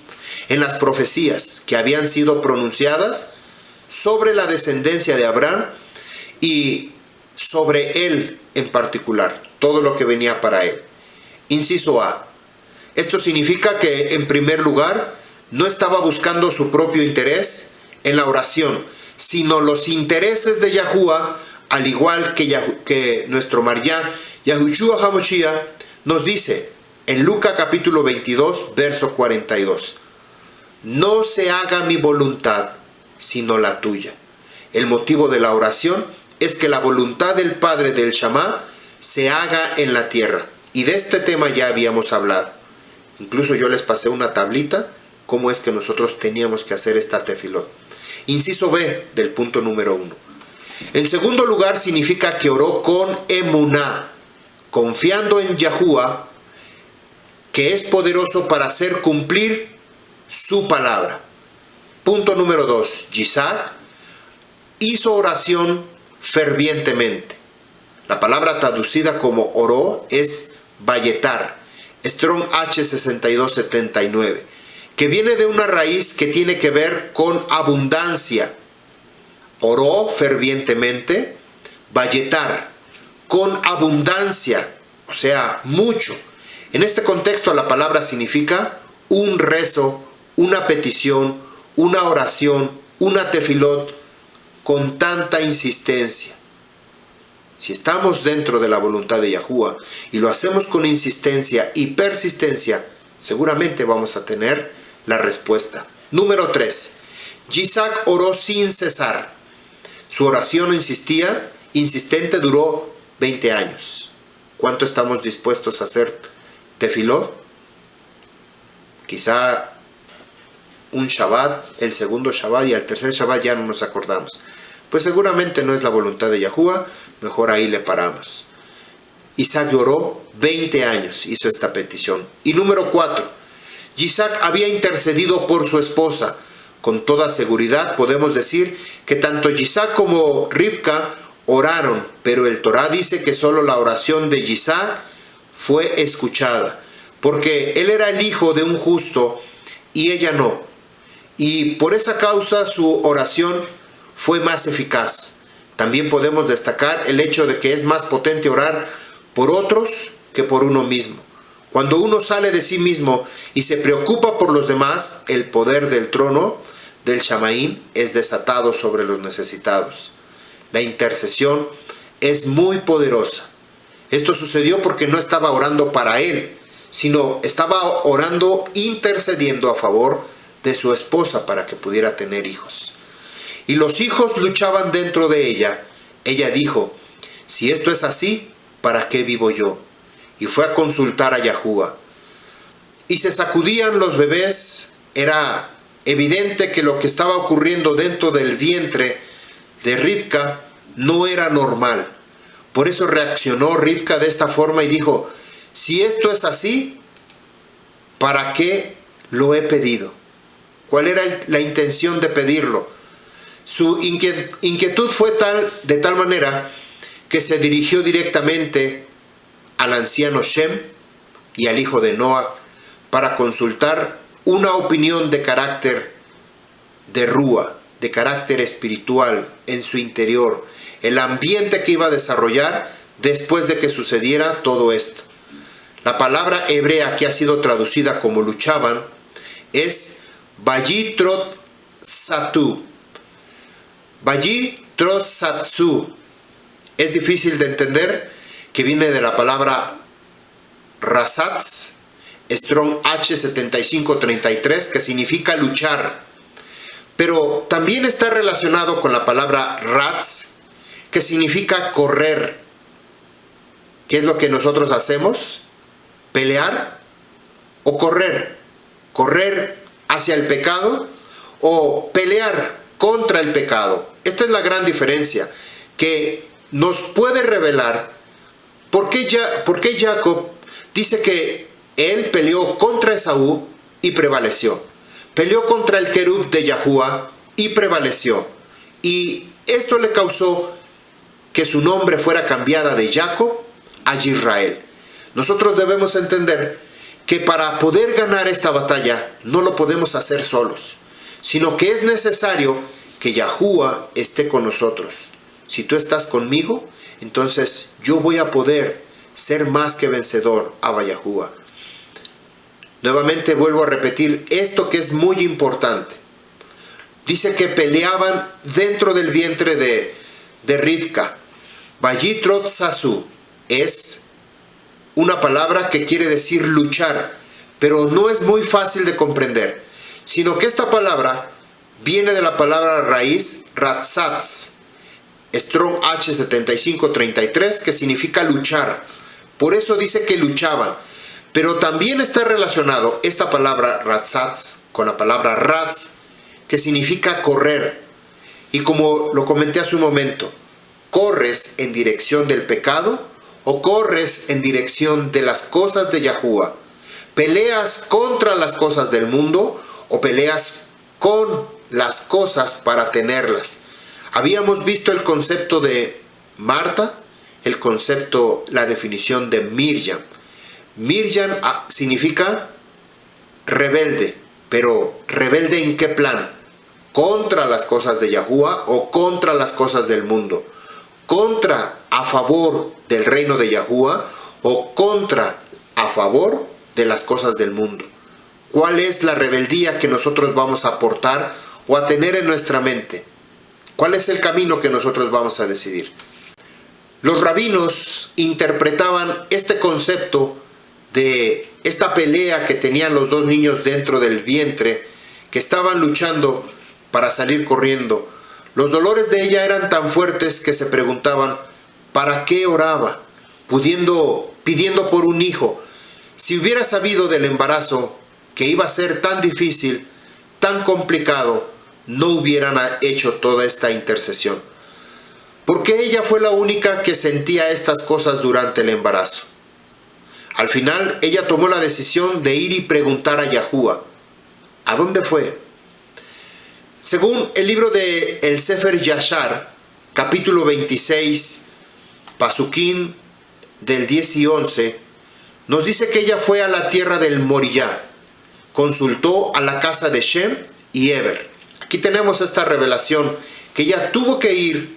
en las profecías que habían sido pronunciadas sobre la descendencia de Abraham y sobre él en particular, todo lo que venía para él. Inciso A. Esto significa que, en primer lugar, no estaba buscando su propio interés en la oración, sino los intereses de Yahuwah al igual que nuestro María, Yahushua HaMashiach, nos dice en Lucas capítulo 22, verso 42, no se haga mi voluntad, sino la tuya. El motivo de la oración es que la voluntad del Padre del Shama se haga en la tierra. Y de este tema ya habíamos hablado. Incluso yo les pasé una tablita, cómo es que nosotros teníamos que hacer esta tefilot. Inciso B del punto número 1. En segundo lugar, significa que oró con emuná, confiando en Yahuwah, que es poderoso para hacer cumplir su palabra. Punto número 2. Yitzhak hizo oración fervientemente. La palabra traducida como oró es Vayetar, Strong H6279, que viene de una raíz que tiene que ver con abundancia. Oró fervientemente, Vayetar, con abundancia, o sea, mucho. En este contexto la palabra significa un rezo, una petición, una oración, una tefilot con tanta insistencia. Si estamos dentro de la voluntad de Yahuwah y lo hacemos con insistencia y persistencia, seguramente vamos a tener la respuesta. Número 3. Yitzhak oró sin cesar. Su oración insistente duró 20 años. ¿Cuánto estamos dispuestos a hacer tefilot? Quizá un Shabbat, el segundo Shabbat y el tercer Shabbat ya no nos acordamos. Pues seguramente no es la voluntad de Yahuwah, mejor ahí le paramos. Isaac lloró 20 años, hizo esta petición. Y número 4, Yitzhak había intercedido por su esposa. Con toda seguridad podemos decir que tanto Yitzhak como Rivka oraron, pero el Torá dice que solo la oración de Yitzhak fue escuchada, porque él era el hijo de un justo y ella no. Y por esa causa su oración fue más eficaz. También podemos destacar el hecho de que es más potente orar por otros que por uno mismo. Cuando uno sale de sí mismo y se preocupa por los demás, el poder del trono del Shamaim es desatado sobre los necesitados. La intercesión es muy poderosa. Esto sucedió porque no estaba orando para él, sino estaba orando, intercediendo a favor de su esposa para que pudiera tener hijos. Y los hijos luchaban dentro de ella. Ella dijo, si esto es así, ¿para qué vivo yo? Y fue a consultar a Yahuwah. Y se sacudían los bebés. Era evidente que lo que estaba ocurriendo dentro del vientre de Rivka no era normal. Por eso reaccionó Rivka de esta forma y dijo, si esto es así, ¿para qué lo he pedido? ¿Cuál era la intención de pedirlo? Su inquietud fue de tal manera que se dirigió directamente al anciano Shem y al hijo de Noah para consultar una opinión de carácter de Rúa, de carácter espiritual en su interior, el ambiente que iba a desarrollar después de que sucediera todo esto. La hebrea que ha sido traducida como luchaban es Vayitrot Satu. Vayitrot Satsu. Es difícil de entender, que viene de la palabra Rasatz, Strong H7533, que significa luchar. Pero también está relacionado con la palabra Ratz, que significa correr. ¿Qué es lo que nosotros hacemos? ¿Pelear o correr? ¿Correr hacia el pecado o pelear contra el pecado? Esta es la gran diferencia que nos puede revelar por qué Jacob dice que él peleó contra Esaú y prevaleció. Peleó contra el querub de Yahuwah y prevaleció. Y esto le causó que su nombre fuera cambiada de Jacob a Israel. Nosotros debemos entender que para poder ganar esta batalla no lo podemos hacer solos, sino que es necesario que Yahuwah esté con nosotros. Si tú estás conmigo, entonces yo voy a poder ser más que vencedor, Abba Yahuwah. Nuevamente vuelvo a repetir esto que es muy importante. Dice que peleaban dentro del vientre de Rivka. Vayitrot Sasu es una palabra que quiere decir luchar, pero no es muy fácil de comprender, sino que esta palabra viene de la palabra raíz Ratzatz, Strong H7533, que significa luchar. Por eso dice que luchaban. Pero también está relacionado esta palabra Ratzatz con la palabra Ratz, que significa correr. Y como lo comenté hace un momento, ¿corres en dirección del pecado o corres en dirección de las cosas de Yahuwah? ¿Peleas contra las cosas del mundo o peleas con las cosas para tenerlas? Habíamos visto el concepto de Marta, el concepto, la definición de Miriam. Miriam significa rebelde, pero ¿rebelde en qué plan? ¿Contra las cosas de Yahuwah o contra las cosas del mundo? ¿Contra, a favor del reino de Yahuwah o contra, a favor de las cosas del mundo? ¿Cuál es la rebeldía que nosotros vamos a aportar o a tener en nuestra mente? ¿Cuál es el camino que nosotros vamos a decidir? Los rabinos interpretaban este concepto de esta pelea que tenían los dos niños dentro del vientre, que estaban luchando para salir corriendo. Los dolores de ella eran tan fuertes que se preguntaban, ¿para qué oraba? Pidiendo por un hijo. Si hubiera sabido del embarazo, que iba a ser tan difícil, tan complicado, no hubieran hecho toda esta intercesión. Porque ella fue la única que sentía estas cosas durante el embarazo. Al final, ella tomó la decisión de ir y preguntar a Yahuwah. ¿A dónde fue? Según el libro de el Sefer Yashar, capítulo 26, Pasukim del 10 y 11, nos dice que ella fue a la tierra del Moriah, consultó a la casa de Shem y Eber. Aquí tenemos esta revelación, que ella tuvo que ir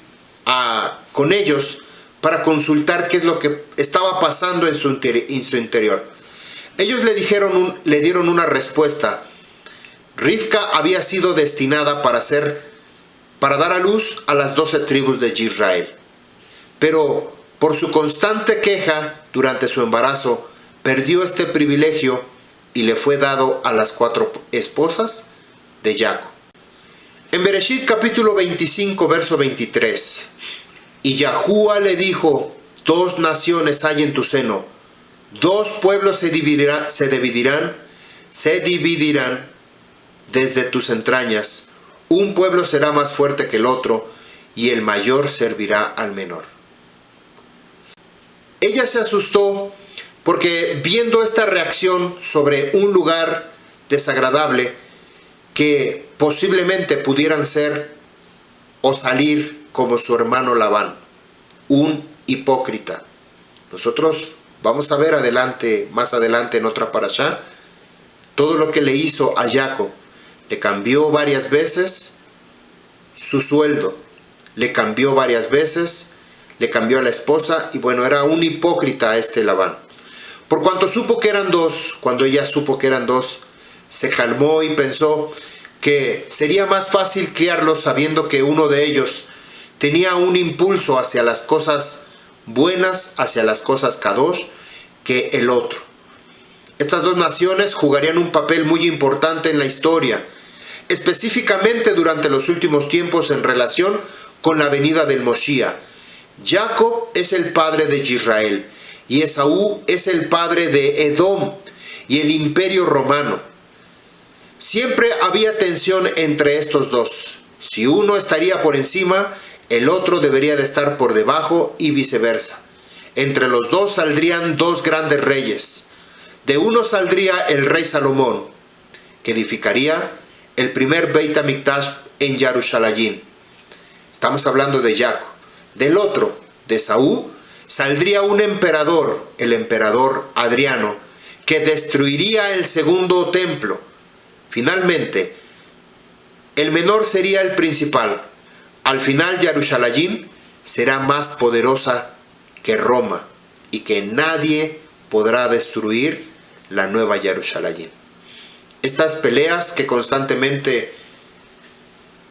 con ellos para consultar qué es lo que estaba pasando en su interior. Ellos le dieron una respuesta. Rivka había sido destinada para dar a luz a las 12 tribus de Israel. Pero por su constante queja durante su embarazo, perdió este privilegio y le fue dado a las 4 esposas de Jacob. En Bereshit capítulo 25, verso 23, y Yahuwah le dijo, 2 naciones hay en tu seno, 2 pueblos se dividirán desde tus entrañas, un pueblo será más fuerte que el otro, y el mayor servirá al menor. Ella se asustó porque viendo esta reacción sobre un lugar desagradable, que posiblemente pudieran ser o salir como su hermano Labán, un hipócrita. Nosotros vamos a ver más adelante en otra parashá, todo lo que le hizo a Jacob. Le cambió varias veces su sueldo, le cambió varias veces, le cambió a la esposa, y bueno, era un hipócrita este Labán. Por cuanto supo que eran 2, cuando ella supo que eran 2, se calmó y pensó que sería más fácil criarlos sabiendo que uno de ellos tenía un impulso hacia las cosas buenas, hacia las cosas kadosh, que el otro. Estas 2 naciones jugarían un papel muy importante en la historia, específicamente durante los últimos tiempos en relación con la venida del Moshiach. Jacob es el padre de Israel y Esaú es el padre de Edom y el imperio romano. Siempre había tensión entre estos 2. Si uno estaría por encima, el otro debería de estar por debajo y viceversa. Entre los 2 saldrían 2 grandes reyes. De uno saldría el rey Salomón, que edificaría el primer Beit HaMikdash en Jerusalén. Estamos hablando de Jacob. Del otro, de Esaú, saldría un emperador, el emperador Adriano, que destruiría el segundo templo. Finalmente, el menor sería el principal. Al final, Jerusalén será más poderosa que Roma y que nadie podrá destruir la nueva Jerusalén. Estas peleas que constantemente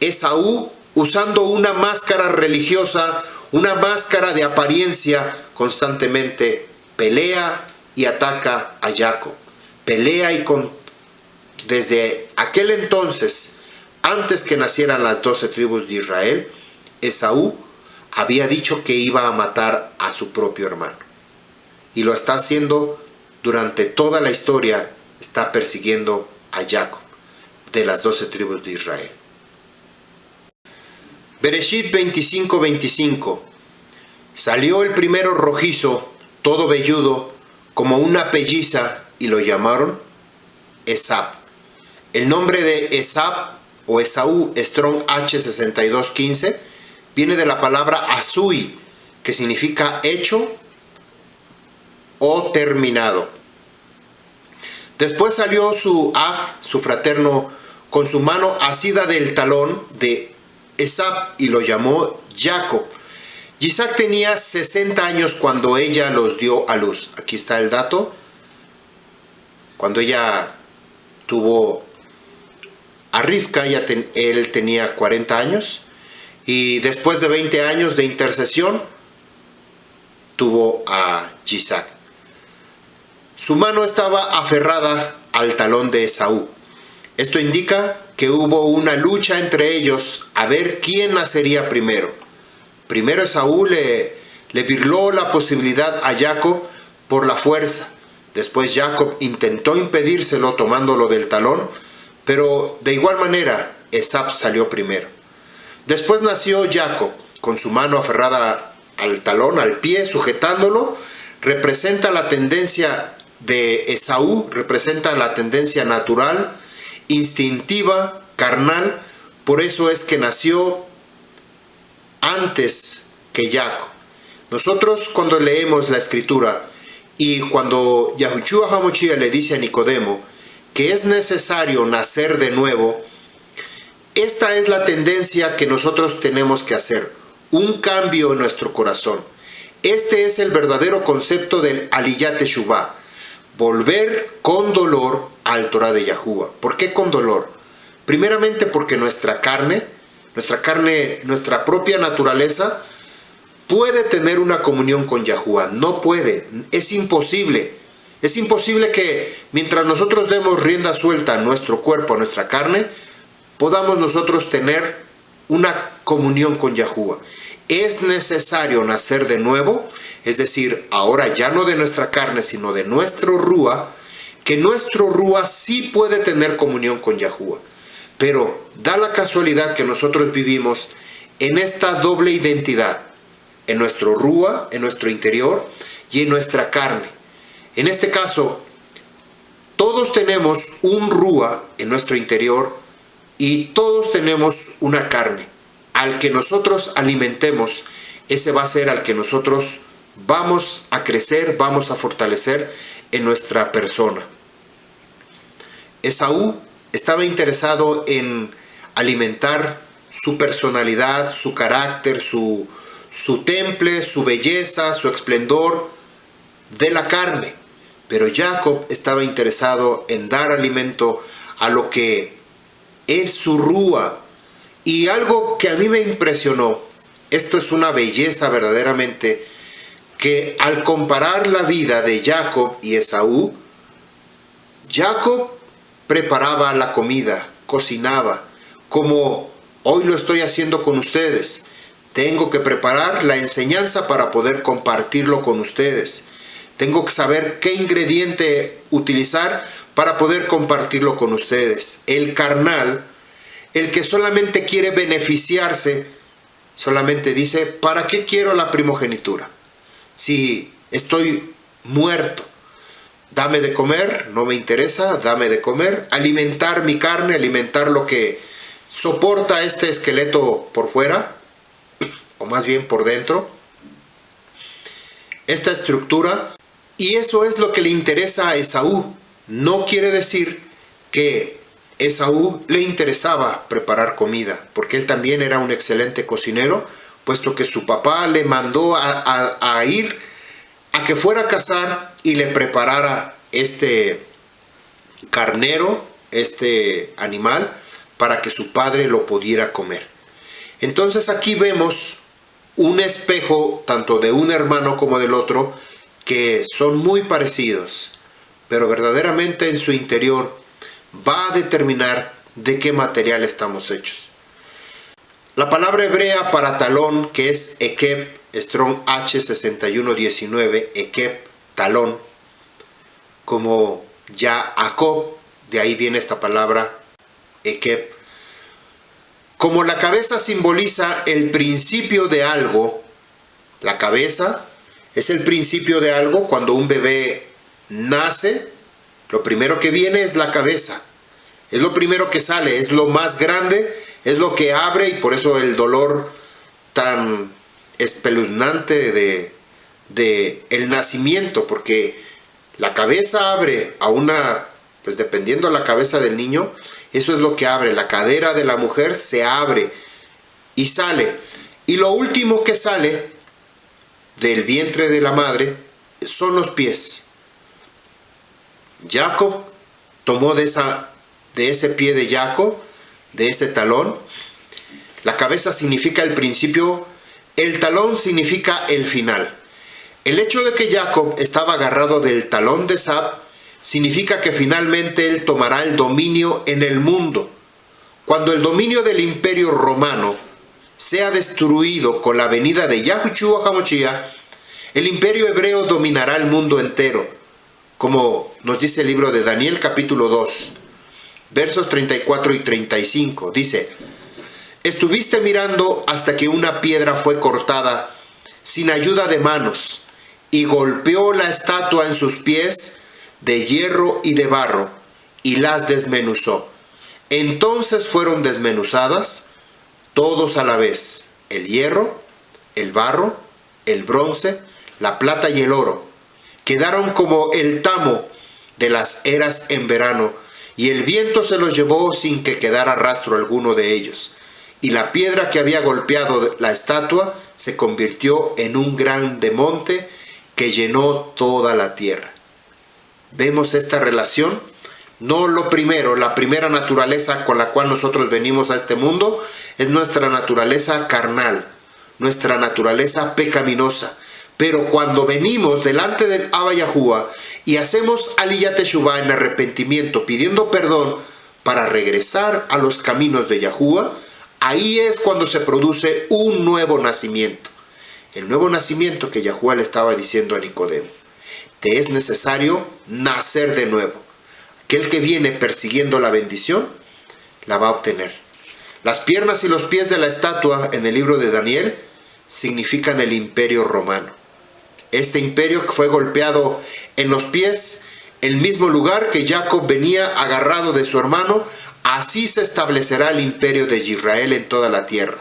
Esaú, usando una máscara religiosa, una máscara de apariencia, constantemente pelea y ataca a Jacob. Pelea desde aquel entonces, antes que nacieran las 12 tribus de Israel, Esaú había dicho que iba a matar a su propio hermano. Y lo está haciendo durante toda la historia, está persiguiendo a Jacob, de las 12 tribus de Israel. Bereshit 25:25. Salió el primero rojizo, todo velludo, como una pelliza, y lo llamaron Esab. El nombre de Esab o Esaú, Strong H6215, viene de la palabra Azui, que significa hecho o terminado. Después salió su fraterno, con su mano asida del talón de Esab, y lo llamó Jacob. Isaac tenía 60 años cuando ella los dio a luz. Aquí está el dato. Cuando ella tuvo a Rivka, él tenía 40 años. Y después de 20 años de intercesión, tuvo a Isaac. Su mano estaba aferrada al talón de Esaú. Esto indica que hubo una lucha entre ellos a ver quién nacería primero. Primero Esaú le birló la posibilidad a Jacob por la fuerza. Después Jacob intentó impedírselo tomándolo del talón, pero de igual manera Esab salió primero. Después nació Jacob, con su mano aferrada al talón, al pie, sujetándolo. Representa la tendencia de Esaú, representa la tendencia natural, instintiva, carnal. Por eso es que nació antes que Jacob. Nosotros, cuando leemos la escritura y cuando Yahushua HaMashiach le dice a Nicodemo que es necesario nacer de nuevo, esta es la tendencia que nosotros tenemos que hacer, un cambio en nuestro corazón. Este es el verdadero concepto del Aliyat Teshuvah, volver con dolor al Torah de Yahuwah. ¿Por qué con dolor? Primeramente porque nuestra carne, nuestra propia naturaleza, puede tener una comunión con Yahuwah. No puede, es imposible. Es imposible que mientras nosotros demos rienda suelta a nuestro cuerpo, a nuestra carne, podamos nosotros tener una comunión con Yahuwah. Es necesario nacer de nuevo, es decir, ahora ya no de nuestra carne, sino de nuestro Rúa, que nuestro Rúa sí puede tener comunión con Yahuwah. Pero da la casualidad que nosotros vivimos en esta doble identidad, en nuestro Rúa, en nuestro interior, y en nuestra carne. En este caso, todos tenemos un Rúa en nuestro interior y todos tenemos una carne. Al que nosotros alimentemos, ese va a ser al que nosotros vamos a crecer, vamos a fortalecer en nuestra persona. Esaú estaba interesado en alimentar su personalidad, su carácter, su temple, su belleza, su esplendor de la carne. Pero Jacob estaba interesado en dar alimento a lo que es su Rúa. Y algo que a mí me impresionó, esto es una belleza verdaderamente, que al comparar la vida de Jacob y Esaú, Jacob preparaba la comida, cocinaba, como hoy lo estoy haciendo con ustedes. Tengo que preparar la enseñanza para poder compartirlo con ustedes. Tengo que saber qué ingrediente utilizar para poder compartirlo con ustedes. El carnal, el que solamente quiere beneficiarse, solamente dice, ¿para qué quiero la primogenitura? Si estoy muerto, dame de comer, no me interesa, dame de comer, alimentar mi carne, alimentar lo que soporta este esqueleto por fuera, o más bien por dentro, esta estructura, y eso es lo que le interesa a Esaú. No quiere decir que Esaú le interesaba preparar comida, porque él también era un excelente cocinero, puesto que su papá le mandó a ir a que fuera a cazar y le preparara este carnero, este animal, para que su padre lo pudiera comer. Entonces aquí vemos un espejo tanto de un hermano como del otro, que son muy parecidos, pero verdaderamente en su interior va a determinar de qué material estamos hechos. La palabra hebrea para talón, que es ekeb, Strong H6119, ekeb, talón, como Jacob, de ahí viene esta palabra ekeb. Como la cabeza simboliza el principio de algo, la cabeza es el principio de algo. Cuando un bebé nace, lo primero que viene es la cabeza. Es lo primero que sale, es lo más grande, es lo que abre, y por eso el dolor tan espeluznante de el nacimiento, porque la cabeza abre a una, pues dependiendo de la cabeza del niño, eso es lo que abre. La cadera de la mujer se abre y sale. Y lo último que sale del vientre de la madre son los pies. Jacob tomó de ese pie de Jacob, de ese talón. La cabeza significa el principio, el talón significa el final. El hecho de que Jacob estaba agarrado del talón de Esab significa que finalmente él tomará el dominio en el mundo. Cuando el dominio del imperio romano sea destruido con la venida de Yahushua HaMashiach, el imperio hebreo dominará el mundo entero, como nos dice el libro de Daniel capítulo 2, versos 34 y 35. Dice: estuviste mirando hasta que una piedra fue cortada sin ayuda de manos, y golpeó la estatua en sus pies de hierro y de barro, y las desmenuzó. Entonces fueron desmenuzadas todos a la vez, el hierro, el barro, el bronce, la plata y el oro. Quedaron como el tamo de las eras en verano, y el viento se los llevó sin que quedara rastro alguno de ellos. Y la piedra que había golpeado la estatua se convirtió en un grande monte que llenó toda la tierra. Vemos esta relación. No lo primero, la primera naturaleza con la cual nosotros venimos a este mundo es nuestra naturaleza carnal, nuestra naturaleza pecaminosa. Pero cuando venimos delante del Abba Yahuwah y hacemos aliyat teshuvah en arrepentimiento, pidiendo perdón para regresar a los caminos de Yahuwah, ahí es cuando se produce un nuevo nacimiento. El nuevo nacimiento que Yahuwah le estaba diciendo a Nicodemo: te es necesario nacer de nuevo. Aquel que viene persiguiendo la bendición, la va a obtener. Las piernas y los pies de la estatua en el libro de Daniel significan el imperio romano. Este imperio que fue golpeado en los pies, el mismo lugar que Jacob venía agarrado de su hermano, así se establecerá el imperio de Israel en toda la tierra.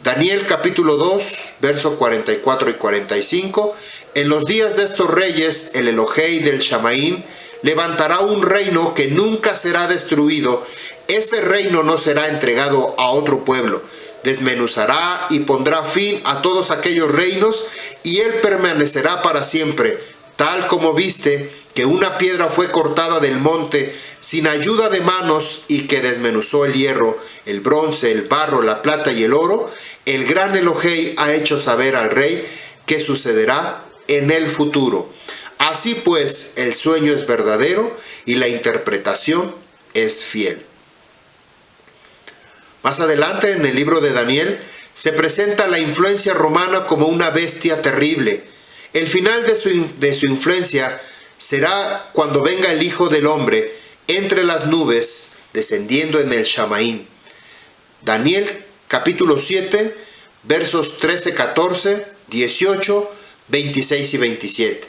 Daniel capítulo 2, versos 44 y 45. En los días de estos reyes, el Elohei del Shamaín levantará un reino que nunca será destruido. Ese reino no será entregado a otro pueblo. Desmenuzará y pondrá fin a todos aquellos reinos, y él permanecerá para siempre. Tal como viste que una piedra fue cortada del monte sin ayuda de manos, y que desmenuzó el hierro, el bronce, el barro, la plata y el oro, el gran Elohei ha hecho saber al rey que sucederá en el futuro. Así pues, el sueño es verdadero y la interpretación es fiel. Más adelante en el libro de Daniel se presenta la influencia romana como una bestia terrible. El final de su influencia será cuando venga el Hijo del Hombre entre las nubes, descendiendo en el Shamaín. Daniel capítulo 7, versos 13, 14, 18, 26 y 27.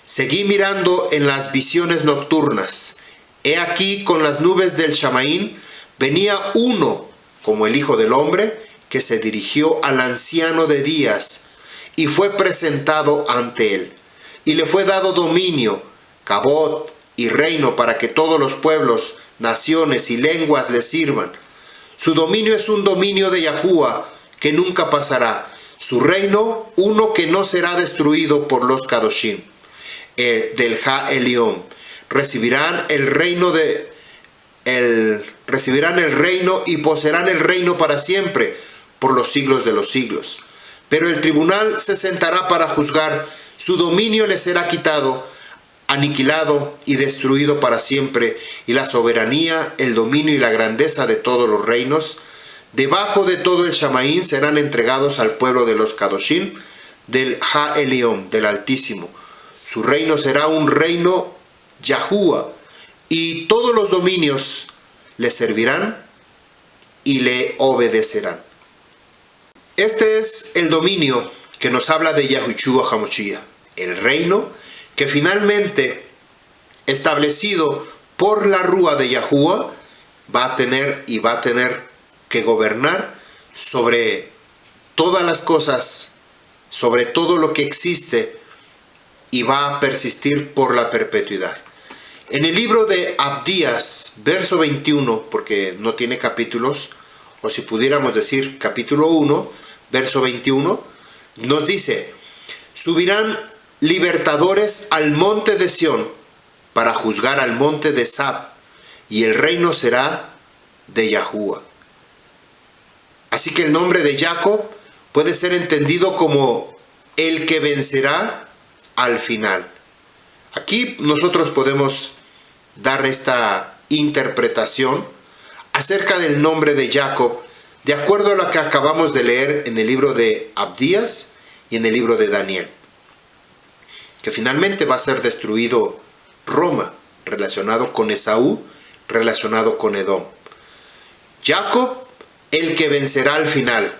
Seguí mirando en las visiones nocturnas. He aquí, con las nubes del Shamaín venía uno como el Hijo del Hombre, que se dirigió al anciano de días y fue presentado ante él. Y le fue dado dominio, cabot y reino para que todos los pueblos, naciones y lenguas le sirvan. Su dominio es un dominio de Yahuwah que nunca pasará. Su reino, uno que no será destruido por los Kadoshim del Ha Elión. Recibirán el recibirán el reino y poseerán el reino para siempre, por los siglos de los siglos. Pero el tribunal se sentará para juzgar, su dominio le será quitado, aniquilado y destruido para siempre, y la soberanía, el dominio y la grandeza de todos los reinos, debajo de todo el Shamaín, serán entregados al pueblo de los Kadoshim, del Ha-Elión, del Altísimo. Su reino será un reino Yahuwah, y todos los dominios le servirán y le obedecerán. Este es el dominio que nos habla de Yahushua HaMashiach, el reino que finalmente, establecido por la Rúa de Yahuwah, va a tener que gobernar sobre todas las cosas, sobre todo lo que existe, y va a persistir por la perpetuidad. En el libro de Abdías, verso 21, porque no tiene capítulos, o si pudiéramos decir capítulo 1, verso 21, nos dice: subirán libertadores al monte de Sión para juzgar al monte de Sab, y el reino será de Yahuwah. Así que el nombre de Jacob puede ser entendido como el que vencerá al final. Aquí nosotros podemos dar esta interpretación acerca del nombre de Jacob, de acuerdo a lo que acabamos de leer en el libro de Abdías y en el libro de Daniel, que finalmente va a ser destruido Roma, relacionado con Esaú, relacionado con Edom. Jacob, el que vencerá al final,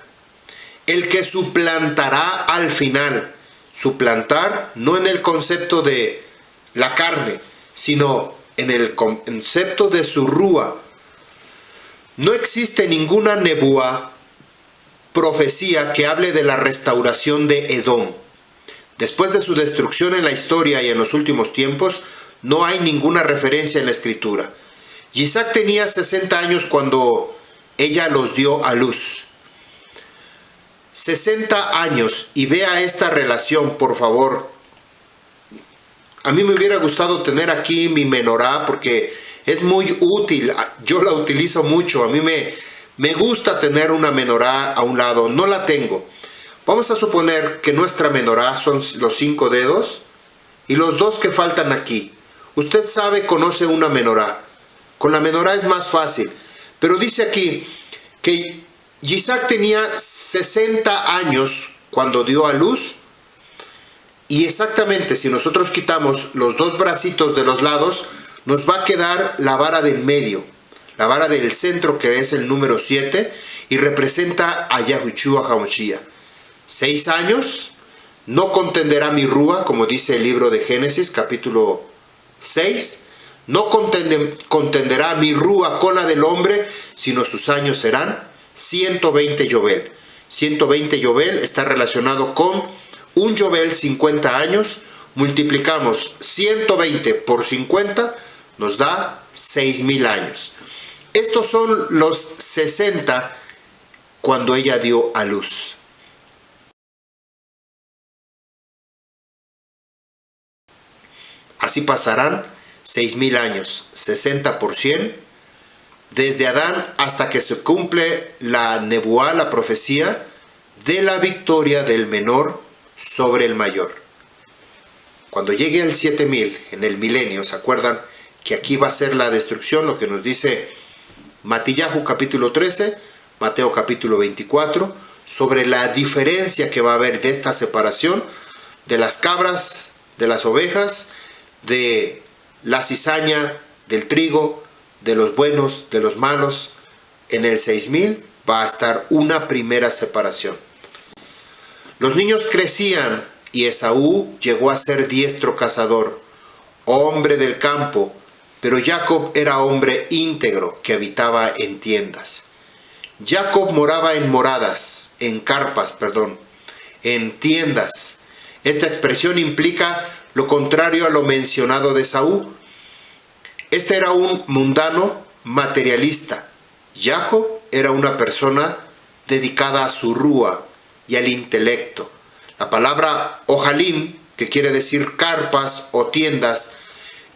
el que suplantará al final. Suplantar no en el concepto de la carne, sino en el concepto de su rúa. No existe ninguna nebuá, profecía, que hable de la restauración de Edom. Después de su destrucción en la historia y en los últimos tiempos, no hay ninguna referencia en la escritura. Isaac tenía 60 años cuando ella los dio a luz. 60 años, y vea esta relación, por favor. A mí me hubiera gustado tener aquí mi menorá, porque es muy útil, yo la utilizo mucho. A mí me gusta tener una menorá a un lado, no la tengo. Vamos a suponer que nuestra menorá son los 5 dedos y los 2 que faltan aquí. Usted sabe, conoce una menorá. Con la menorá es más fácil. Pero dice aquí que Isaac tenía 60 años cuando dio a luz, y exactamente si nosotros quitamos los 2 bracitos de los lados, nos va a quedar la vara del medio, la vara del centro, que es el número 7 y representa a Yahushua HaMashiach. 6 años, no contenderá mi rúa, como dice el libro de Génesis capítulo 6, no contenderá mi rúa con la del hombre, sino sus años serán 120 yobel. 120 yobel está relacionado con un yobel, 50 años. Multiplicamos 120 por 50, nos da 6,000 años. Estos son los 60 cuando ella dio a luz. Así pasarán 6,000 años, 60 por 100, desde Adán hasta que se cumple la nebuá, la profecía de la victoria del menor sobre el mayor. Cuando llegue al 7,000 en el milenio, ¿se acuerdan que aquí va a ser la destrucción? Lo que nos dice Matillahu capítulo 13, Mateo capítulo 24, sobre la diferencia que va a haber de esta separación de las cabras, de las ovejas, de la cizaña, del trigo, de los buenos, de los malos. En el 6,000 va a estar una primera separación. Los niños crecían y Esaú llegó a ser diestro cazador, hombre del campo, pero Jacob era hombre íntegro que habitaba en tiendas. Jacob moraba en moradas, en carpas, en tiendas. Esta expresión implica lo contrario a lo mencionado de Esaú. Este era un mundano materialista. Jacob era una persona dedicada a su rúa y al intelecto. La palabra ojalim, que quiere decir carpas o tiendas,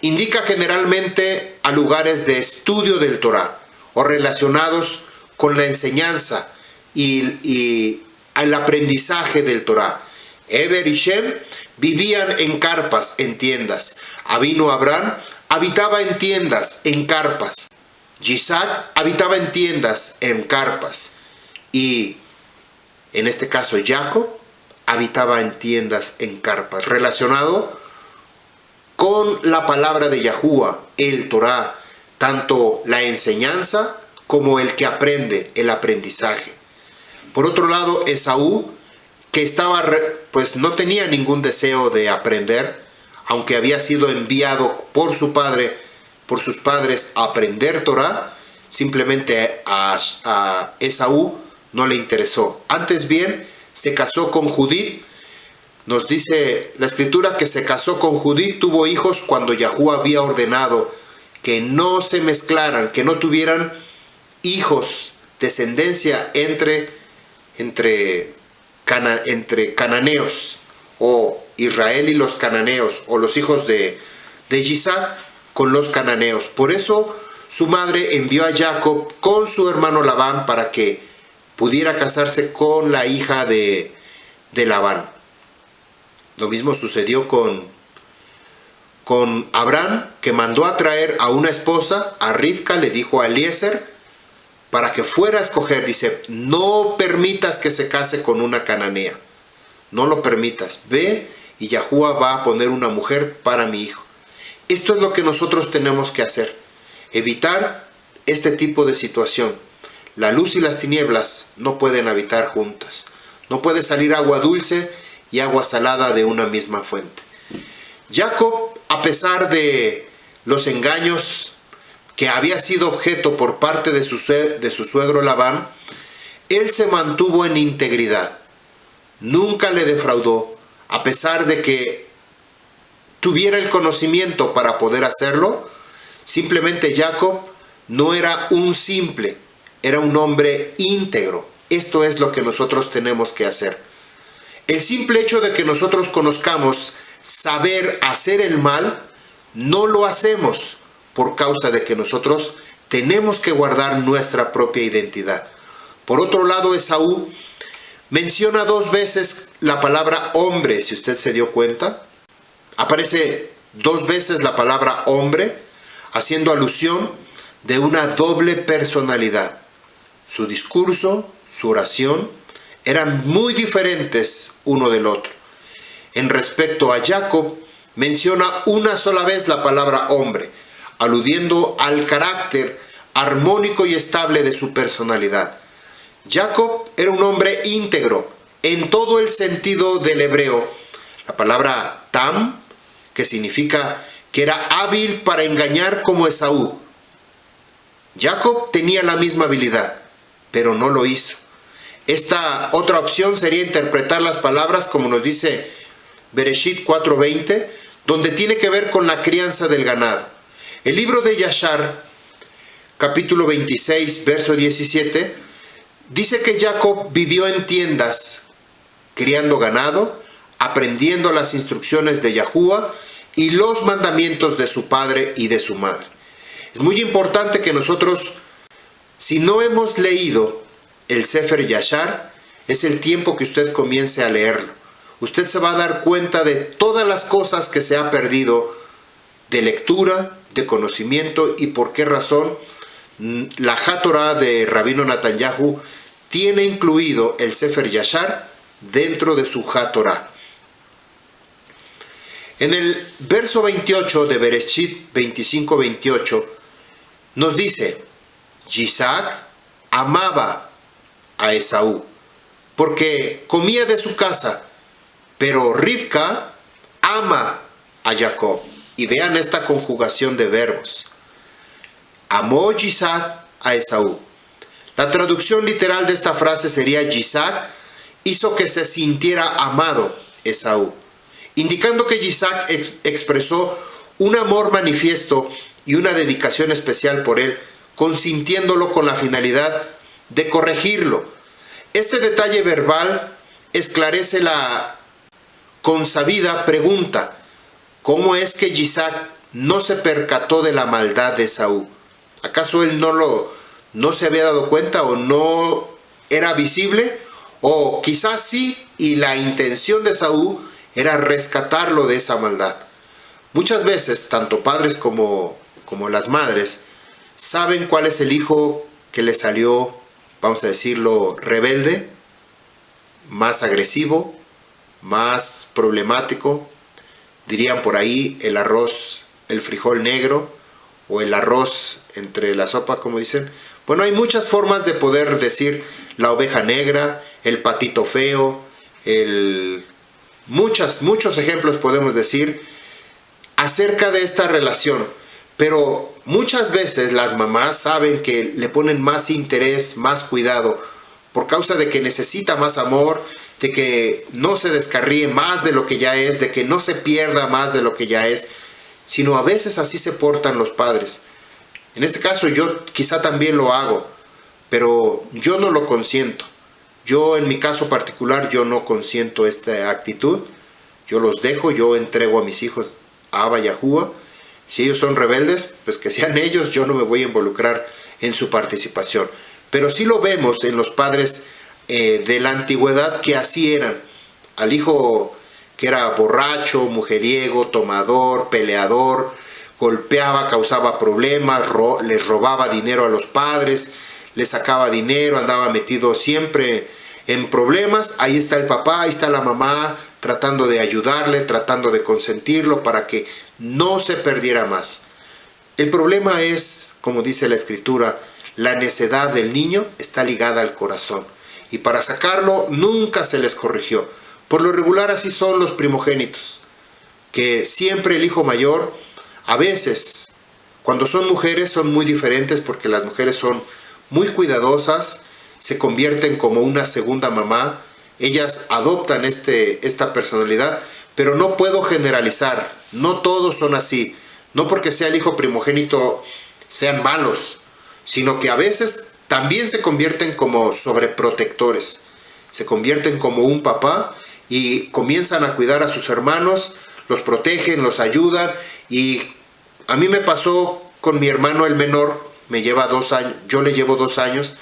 indica generalmente a lugares de estudio del Torá o relacionados con la enseñanza y el aprendizaje del Torah. Eber y Shem vivían en carpas, en tiendas. Avinu Abraham habitaba en tiendas, en carpas. Isaac habitaba en tiendas, en carpas. Y en este caso Jacob habitaba en tiendas, en carpas, relacionado con la palabra de Yahuwah, el Torah, tanto la enseñanza como el que aprende, el aprendizaje. Por otro lado, Esaú, que pues no tenía ningún deseo de aprender, aunque había sido enviado por su padre, por sus padres a aprender Torah, simplemente a Esaú no le interesó. Antes bien, se casó con Judith. Nos dice la escritura que se casó con Judith, tuvo hijos cuando Yahuwah había ordenado que no se mezclaran, que no tuvieran hijos, descendencia entre cananeos, o Israel y los cananeos, o los hijos de Isaac con los cananeos. Por eso su madre envió a Jacob con su hermano Labán para que pudiera casarse con la hija de Labán. Lo mismo sucedió con Abraham, que mandó a traer a una esposa, a Rivka, le dijo a Eliezer, para que fuera a escoger. Dice, no permitas que se case con una cananea. No lo permitas. Ve y Yahuwah va a poner una mujer para mi hijo. Esto es lo que nosotros tenemos que hacer. Evitar este tipo de situación. La luz y las tinieblas no pueden habitar juntas. No puede salir agua dulce y agua salada de una misma fuente. Jacob, a pesar de los engaños que había sido objeto por parte de su suegro Labán, él se mantuvo en integridad. Nunca le defraudó, a pesar de que tuviera el conocimiento para poder hacerlo. Simplemente Jacob no era un simple, era un hombre íntegro. Esto es lo que nosotros tenemos que hacer. El simple hecho de que nosotros conozcamos saber hacer el mal, no lo hacemos por causa de que nosotros tenemos que guardar nuestra propia identidad. Por otro lado, Esaú menciona 2 veces la palabra hombre, si usted se dio cuenta. Aparece 2 veces la palabra hombre, haciendo alusión de una doble personalidad. Su discurso, su oración, eran muy diferentes uno del otro. En respecto a Jacob, menciona una sola vez la palabra hombre, aludiendo al carácter armónico y estable de su personalidad. Jacob era un hombre íntegro en todo el sentido del hebreo. La palabra tam, que significa que era hábil para engañar como Esaú. Jacob tenía la misma habilidad, pero no lo hizo. Esta otra opción sería interpretar las palabras como nos dice Bereshit 4:20, donde tiene que ver con la crianza del ganado. El libro de Yashar, capítulo 26, verso 17, dice que Jacob vivió en tiendas, criando ganado, aprendiendo las instrucciones de Yahuwah y los mandamientos de su padre y de su madre. Es muy importante que nosotros, si no hemos leído el Sefer Yashar, es el tiempo que usted comience a leerlo. Usted se va a dar cuenta de todas las cosas que se ha perdido de lectura, de conocimiento, y por qué razón la HaTorah de Rabino Netanyahu tiene incluido el Sefer Yashar dentro de su HaTorah. En el verso 28 de Bereshit 25-28 nos dice, Isaac amaba a Esaú porque comía de su casa, pero Rivka ama a Jacob. Y vean esta conjugación de verbos. Amó Isaac a Esaú. La traducción literal de esta frase sería: Isaac hizo que se sintiera amado Esaú, indicando que Isaac expresó un amor manifiesto y una dedicación especial por él, consintiéndolo con la finalidad de corregirlo. Este detalle verbal esclarece la consabida pregunta: ¿cómo es que Isaac no se percató de la maldad de Esaú? ¿Acaso él no no se había dado cuenta o no era visible, o quizás sí, y la intención de Esaú era rescatarlo de esa maldad. Muchas veces, tanto padres como las madres, saben cuál es el hijo que le salió, vamos a decirlo, rebelde, más agresivo, más problemático. Dirían por ahí el arroz, el frijol negro, o el arroz entre la sopa, como dicen. Bueno, hay muchas formas de poder decir la oveja negra, el patito feo, muchos ejemplos podemos decir acerca de esta relación. Pero muchas veces las mamás saben que le ponen más interés, más cuidado, por causa de que necesita más amor, de que no se descarríe más de lo que ya es, de que no se pierda más de lo que ya es, sino a veces así se portan los padres. En este caso yo quizá también lo hago, pero yo no lo consiento. Yo en mi caso particular, yo no consiento esta actitud. Yo los dejo, yo entrego a mis hijos a Abba y a Júa. Si ellos son rebeldes, pues que sean ellos, yo no me voy a involucrar en su participación. Pero sí lo vemos en los padres de la antigüedad, que así eran. Al hijo que era borracho, mujeriego, tomador, peleador, golpeaba, causaba problemas, les robaba dinero a los padres, les sacaba dinero, andaba metido siempre en problemas. Ahí está el papá, ahí está la mamá, tratando de ayudarle, tratando de consentirlo para que no se perdiera más. El problema es, como dice la Escritura, la necedad del niño está ligada al corazón, y para sacarlo nunca se les corrigió. Por lo regular así son los primogénitos, que siempre el hijo mayor, a veces, cuando son mujeres son muy diferentes, porque las mujeres son muy cuidadosas, se convierten como una segunda mamá, ellas adoptan esta personalidad, pero no puedo generalizar, no todos son así, no porque sea el hijo primogénito sean malos, sino que a veces también se convierten como sobreprotectores, se convierten como un papá y comienzan a cuidar a sus hermanos, los protegen, los ayudan. Y a mí me pasó con mi hermano el menor, me lleva 2 años, yo le llevo 2 años,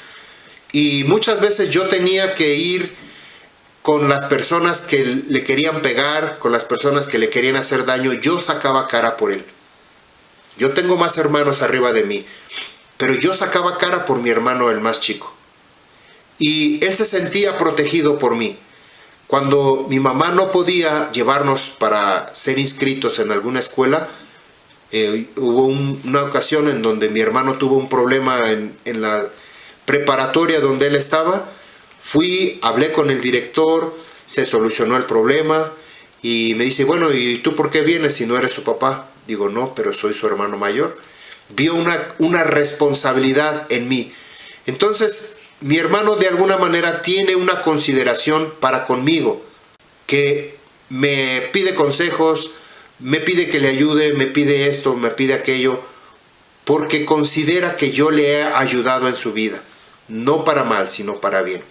y muchas veces yo tenía que ir con las personas que le querían pegar, con las personas que le querían hacer daño. Yo sacaba cara por él. Yo tengo más hermanos arriba de mí, pero yo sacaba cara por mi hermano el más chico, y él se sentía protegido por mí. Cuando mi mamá no podía llevarnos para ser inscritos en alguna escuela, hubo una ocasión en donde mi hermano tuvo un problema en la preparatoria donde él estaba. Fui, hablé con el director, se solucionó el problema, y me dice, bueno, ¿y tú por qué vienes si no eres su papá? Digo, no, pero soy su hermano mayor. Vio una responsabilidad en mí. Entonces, mi hermano de alguna manera tiene una consideración para conmigo, que me pide consejos, me pide que le ayude, me pide esto, me pide aquello, porque considera que yo le he ayudado en su vida, no para mal, sino para bien.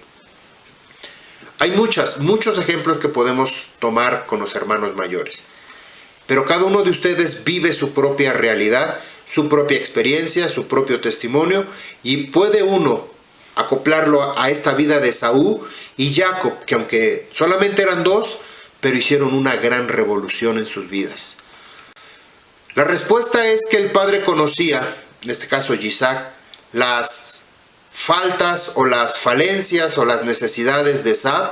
Hay muchos ejemplos que podemos tomar con los hermanos mayores, pero cada uno de ustedes vive su propia realidad, su propia experiencia, su propio testimonio, y puede uno acoplarlo a esta vida de Esaú y Jacob, que aunque solamente eran 2, pero hicieron una gran revolución en sus vidas. La respuesta es que el padre conocía, en este caso Isaac, las faltas o las falencias o las necesidades de Esau,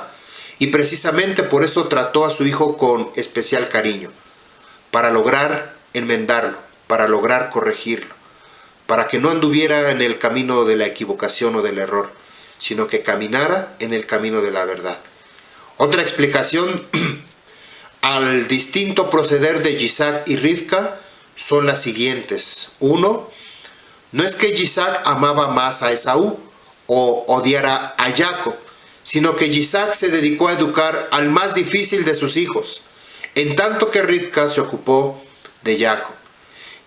y precisamente por esto trató a su hijo con especial cariño, para lograr enmendarlo, para lograr corregirlo, para que no anduviera en el camino de la equivocación o del error, sino que caminara en el camino de la verdad. Otra explicación al distinto proceder de Isaac y Rivka son las siguientes. 1. No es que Isaac amaba más a Esaú o odiara a Jacob, sino que Isaac se dedicó a educar al más difícil de sus hijos, en tanto que Rivka se ocupó de Jacob.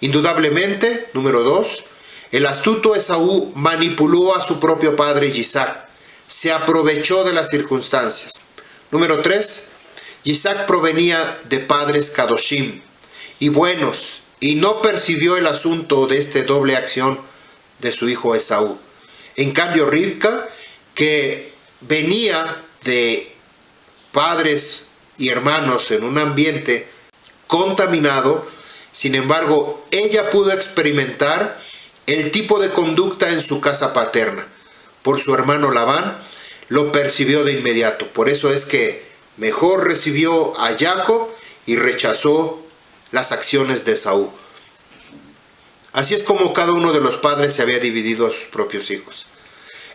Indudablemente, número 2, el astuto Esaú manipuló a su propio padre Isaac, se aprovechó de las circunstancias. Número 3, Isaac provenía de padres kadoshim y buenos, y no percibió el asunto de esta doble acción de su hijo Esaú. En cambio, Rivka, que venía de padres y hermanos en un ambiente contaminado, sin embargo, ella pudo experimentar el tipo de conducta en su casa paterna. Por su hermano Labán, lo percibió de inmediato. Por eso es que mejor recibió a Jacob y rechazó las acciones de Esaú. Así es como cada uno de los padres se había dividido a sus propios hijos.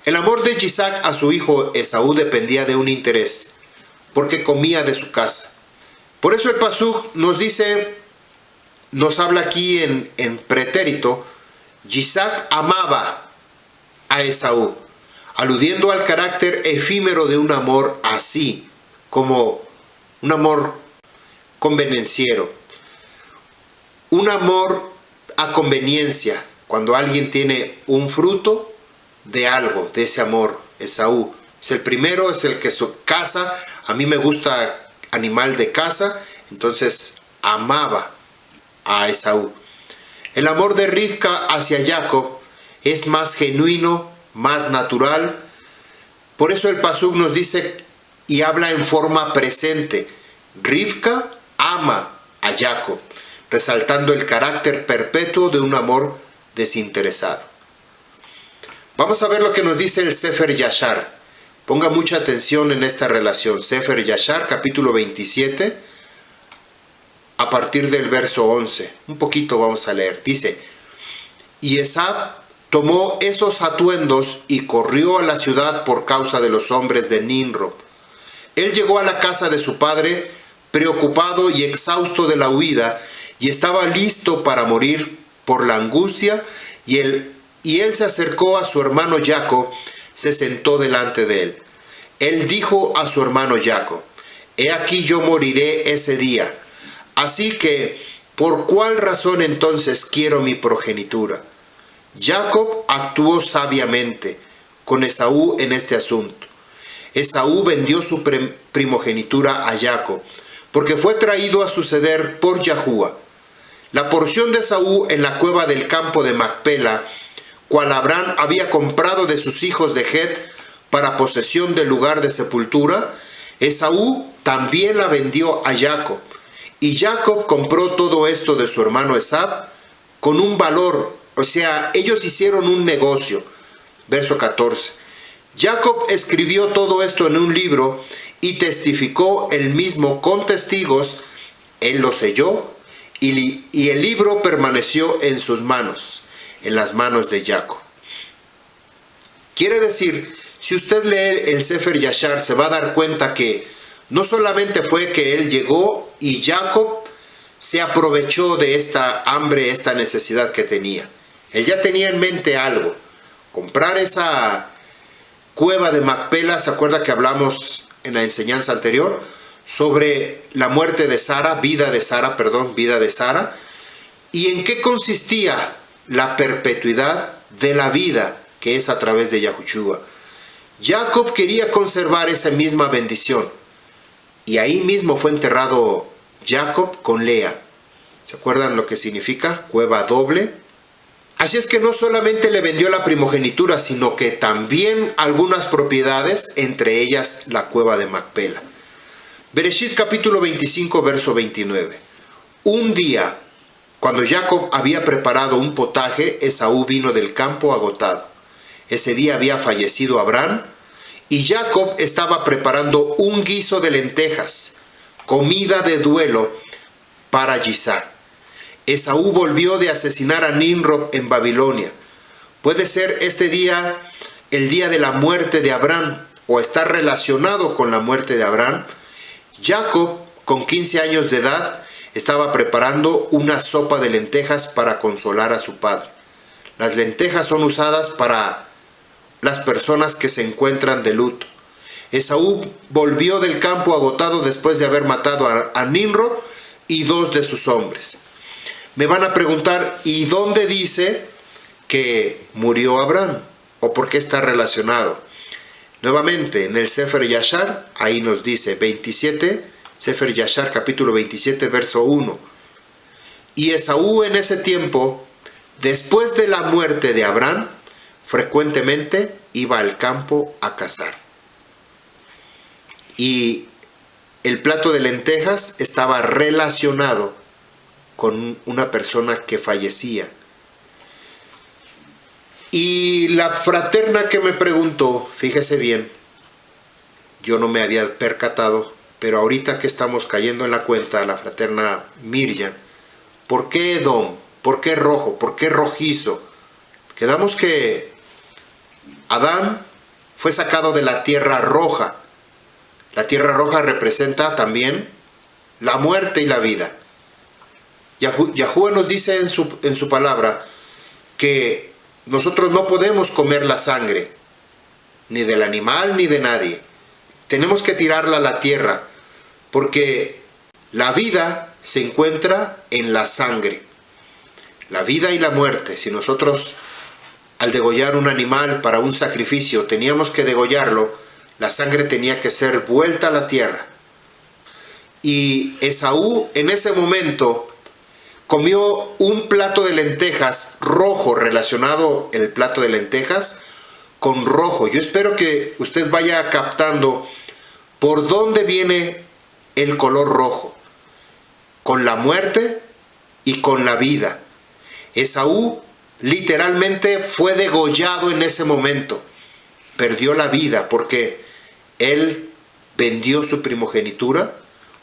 El amor de Isaac a su hijo Esaú dependía de un interés, porque comía de su casa. Por eso el pasuk nos habla aquí en pretérito, Isaac amaba a Esaú, aludiendo al carácter efímero de un amor así, como un amor convenenciero, un amor a conveniencia, cuando alguien tiene un fruto de algo, de ese amor. Esaú es el primero, es el que su casa, a mí me gusta animal de casa, entonces amaba a Esaú. El amor de Rivka hacia Jacob es más genuino, más natural. Por eso el pasuk nos dice y habla en forma presente. Rivka ama a Jacob, resaltando el carácter perpetuo de un amor desinteresado. Vamos a ver lo que nos dice el Sefer Yashar. Ponga mucha atención en esta relación. Sefer Yashar, capítulo 27, a partir del verso 11. Un poquito vamos a leer. Dice: y Esab tomó esos atuendos y corrió a la ciudad por causa de los hombres de Nimrod. Él llegó a la casa de su padre, preocupado y exhausto de la huida, y estaba listo para morir por la angustia, y él se acercó a su hermano Jacob, se sentó delante de él. Él dijo a su hermano Jacob: he aquí yo moriré ese día, así que, ¿por cuál razón entonces quiero mi progenitura? Jacob actuó sabiamente con Esaú en este asunto. Esaú vendió su primogenitura a Jacob, porque fue traído a suceder por Yahuá. La porción de Esaú en la cueva del campo de Macpela, cual Abraham había comprado de sus hijos de Het para posesión del lugar de sepultura, Esaú también la vendió a Jacob. Y Jacob compró todo esto de su hermano Esab con un valor, o sea, ellos hicieron un negocio. Verso 14. Jacob escribió todo esto en un libro y testificó él mismo con testigos. Él lo selló y el libro permaneció en sus manos, en las manos de Jacob. Quiere decir, si usted lee el Sefer Yashar, se va a dar cuenta que no solamente fue que él llegó y Jacob se aprovechó de esta hambre, esta necesidad que tenía. Él ya tenía en mente algo, comprar esa cueva de Macpela. ¿Se acuerda que hablamos en la enseñanza anterior sobre la muerte de Sara, vida de Sara? ¿Y en qué consistía la perpetuidad de la vida, que es a través de Yahushua? Jacob quería conservar esa misma bendición, y ahí mismo fue enterrado Jacob con Lea. ¿Se acuerdan lo que significa? Cueva doble. Así es que no solamente le vendió la primogenitura, sino que también algunas propiedades, entre ellas la cueva de Macpela. Bereshit capítulo 25, verso 29. Un día, cuando Jacob había preparado un potaje, Esaú vino del campo agotado. Ese día había fallecido Abraham, y Jacob estaba preparando un guiso de lentejas, comida de duelo para Isaac. Esaú volvió de asesinar a Nimrod en Babilonia. Puede ser este día el día de la muerte de Abraham, o estar relacionado con la muerte de Abraham. Jacob, con 15 años de edad, estaba preparando una sopa de lentejas para consolar a su padre. Las lentejas son usadas para las personas que se encuentran de luto. Esaú volvió del campo agotado después de haber matado a Nimrod y 2 de sus hombres. Me van a preguntar, ¿y dónde dice que murió Abraham? ¿O por qué está relacionado? Nuevamente, en el Sefer Yashar, ahí nos dice 27, Sefer Yashar capítulo 27, verso 1. Y Esaú en ese tiempo, después de la muerte de Abraham, frecuentemente iba al campo a cazar. Y el plato de lentejas estaba relacionado con una persona que fallecía. Y la fraterna que me preguntó, fíjese bien, yo no me había percatado, pero ahorita que estamos cayendo en la cuenta, la fraterna Miriam, ¿por qué Edom? ¿Por qué rojo? ¿Por qué rojizo? Quedamos que Adán fue sacado de la tierra roja. La tierra roja representa también la muerte y la vida. Yahuwah nos dice en su palabra que nosotros no podemos comer la sangre, ni del animal ni de nadie. Tenemos que tirarla a la tierra, porque la vida se encuentra en la sangre. La vida y la muerte. Si nosotros al degollar un animal para un sacrificio teníamos que degollarlo, la sangre tenía que ser vuelta a la tierra. Y Esaú en ese momento comió un plato de lentejas rojo, relacionado el plato de lentejas con rojo. Yo espero que usted vaya captando por dónde viene el color rojo. Con la muerte y con la vida. Esaú literalmente fue degollado en ese momento. Perdió la vida porque él vendió su primogenitura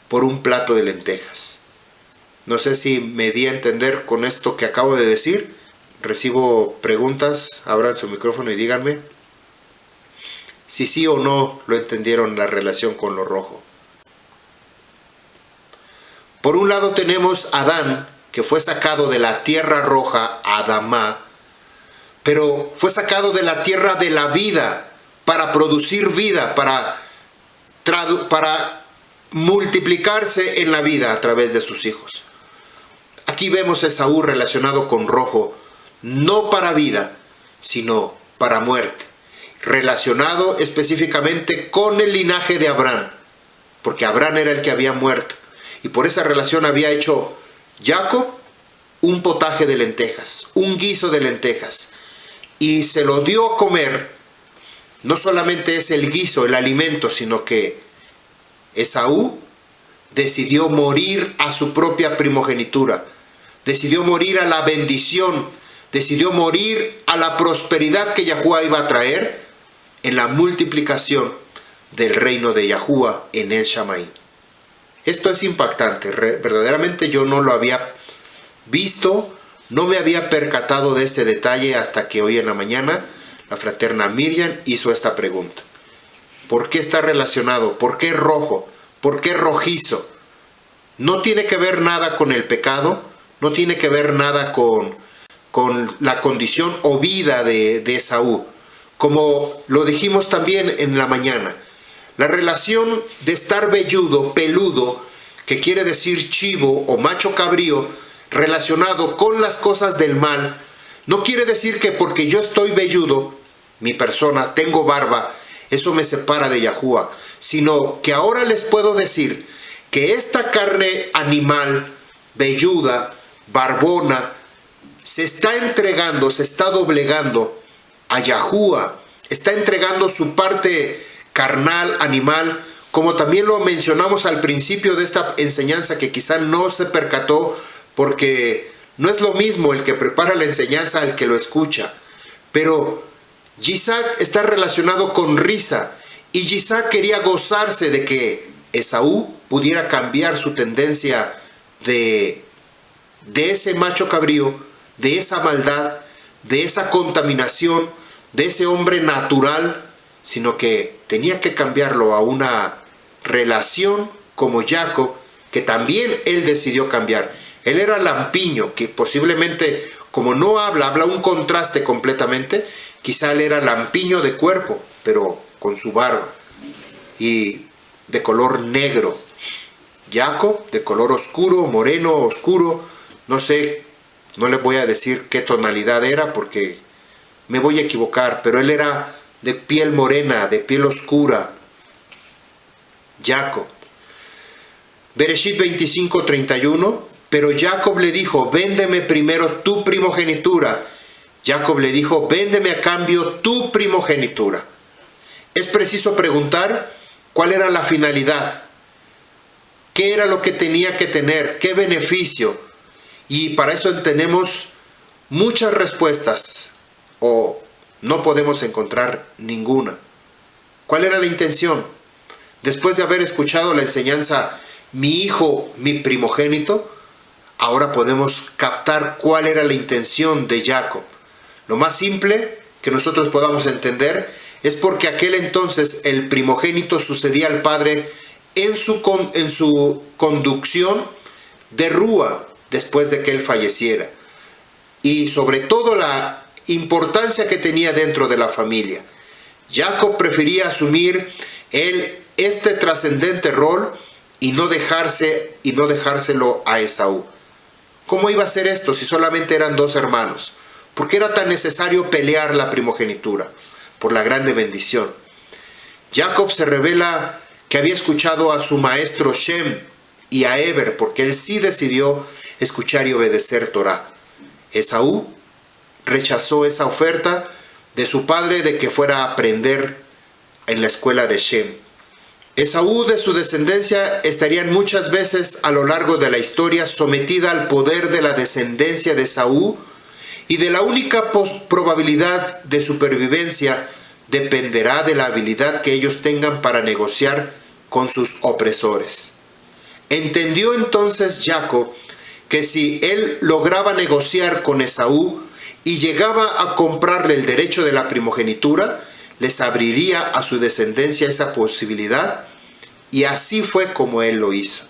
por un plato de lentejas. No sé si me di a entender con esto que acabo de decir. Recibo preguntas, abran su micrófono y díganme si sí o no lo entendieron la relación con lo rojo. Por un lado tenemos a Adán, que fue sacado de la tierra roja, Adamá, pero fue sacado de la tierra de la vida para producir vida, para multiplicarse en la vida a través de sus hijos. Aquí vemos a Esaú relacionado con rojo, no para vida, sino para muerte. Relacionado específicamente con el linaje de Abraham, porque Abraham era el que había muerto. Y por esa relación había hecho Jacob un potaje de lentejas, un guiso de lentejas. Y se lo dio a comer. No solamente es el guiso, el alimento, sino que Esaú decidió morir a su propia primogenitura. Decidió morir a la bendición. Decidió morir a la prosperidad que Yahuwah iba a traer en la multiplicación del reino de Yahuwah en el Shammai. Esto es impactante. Verdaderamente yo no lo había visto, no me había percatado de ese detalle hasta que hoy en la mañana la fraterna Miriam hizo esta pregunta. ¿Por qué está relacionado? ¿Por qué rojo? ¿Por qué rojizo? No tiene que ver nada con el pecado, no tiene que ver nada con la condición o vida de Esaú. Como lo dijimos también en la mañana, la relación de estar velludo, peludo, que quiere decir chivo o macho cabrío, relacionado con las cosas del mal, no quiere decir que porque yo estoy velludo, mi persona, tengo barba, eso me separa de Yahuwah, sino que ahora les puedo decir que esta carne animal, velluda, barbona, se está entregando, se está doblegando a Yahuwah, está entregando su parte carnal, animal, como también lo mencionamos al principio de esta enseñanza, que quizá no se percató, porque no es lo mismo el que prepara la enseñanza al que lo escucha. Pero Yitzhak está relacionado con risa, y Yitzhak quería gozarse de que Esaú pudiera cambiar su tendencia de ese macho cabrío, de esa maldad, de esa contaminación, de ese hombre natural, sino que tenía que cambiarlo a una relación como Jacob, que también él decidió cambiar. Él era lampiño, que posiblemente, como no habla un contraste completamente, quizá él era lampiño de cuerpo, pero con su barba, y de color negro. Jacob, de color oscuro, moreno, oscuro, no sé, no le voy a decir qué tonalidad era, porque me voy a equivocar, pero él era de piel morena, de piel oscura. Jacob. Bereshit 25:31. Pero Jacob le dijo: véndeme primero tu primogenitura. Jacob le dijo: véndeme a cambio tu primogenitura. Es preciso preguntar cuál era la finalidad, qué era lo que tenía que tener, qué beneficio. Y para eso tenemos muchas respuestas, o no podemos encontrar ninguna. ¿Cuál era la intención? Después de haber escuchado la enseñanza, mi hijo, mi primogénito, ahora podemos captar cuál era la intención de Jacob. Lo más simple que nosotros podamos entender es porque aquel entonces el primogénito sucedía al padre en su conducción de rúa después de que él falleciera. Y sobre todo la importancia que tenía dentro de la familia. Jacob prefería asumir este trascendente rol y no dejárselo a Esaú. ¿Cómo iba a ser esto si solamente eran 2 hermanos? ¿Por qué era tan necesario pelear la primogenitura? Por la grande bendición. Jacob se revela que había escuchado a su maestro Shem y a Eber, porque él sí decidió escuchar y obedecer Torah. Esaú rechazó esa oferta de su padre de que fuera a aprender en la escuela de Shem. Esaú, de su descendencia, estarían muchas veces a lo largo de la historia sometida al poder de la descendencia de Esaú, y de la única probabilidad de supervivencia dependerá de la habilidad que ellos tengan para negociar con sus opresores. Entendió entonces Jacob que si él lograba negociar con Esaú y llegaba a comprarle el derecho de la primogenitura, les abriría a su descendencia esa posibilidad, y así fue como él lo hizo.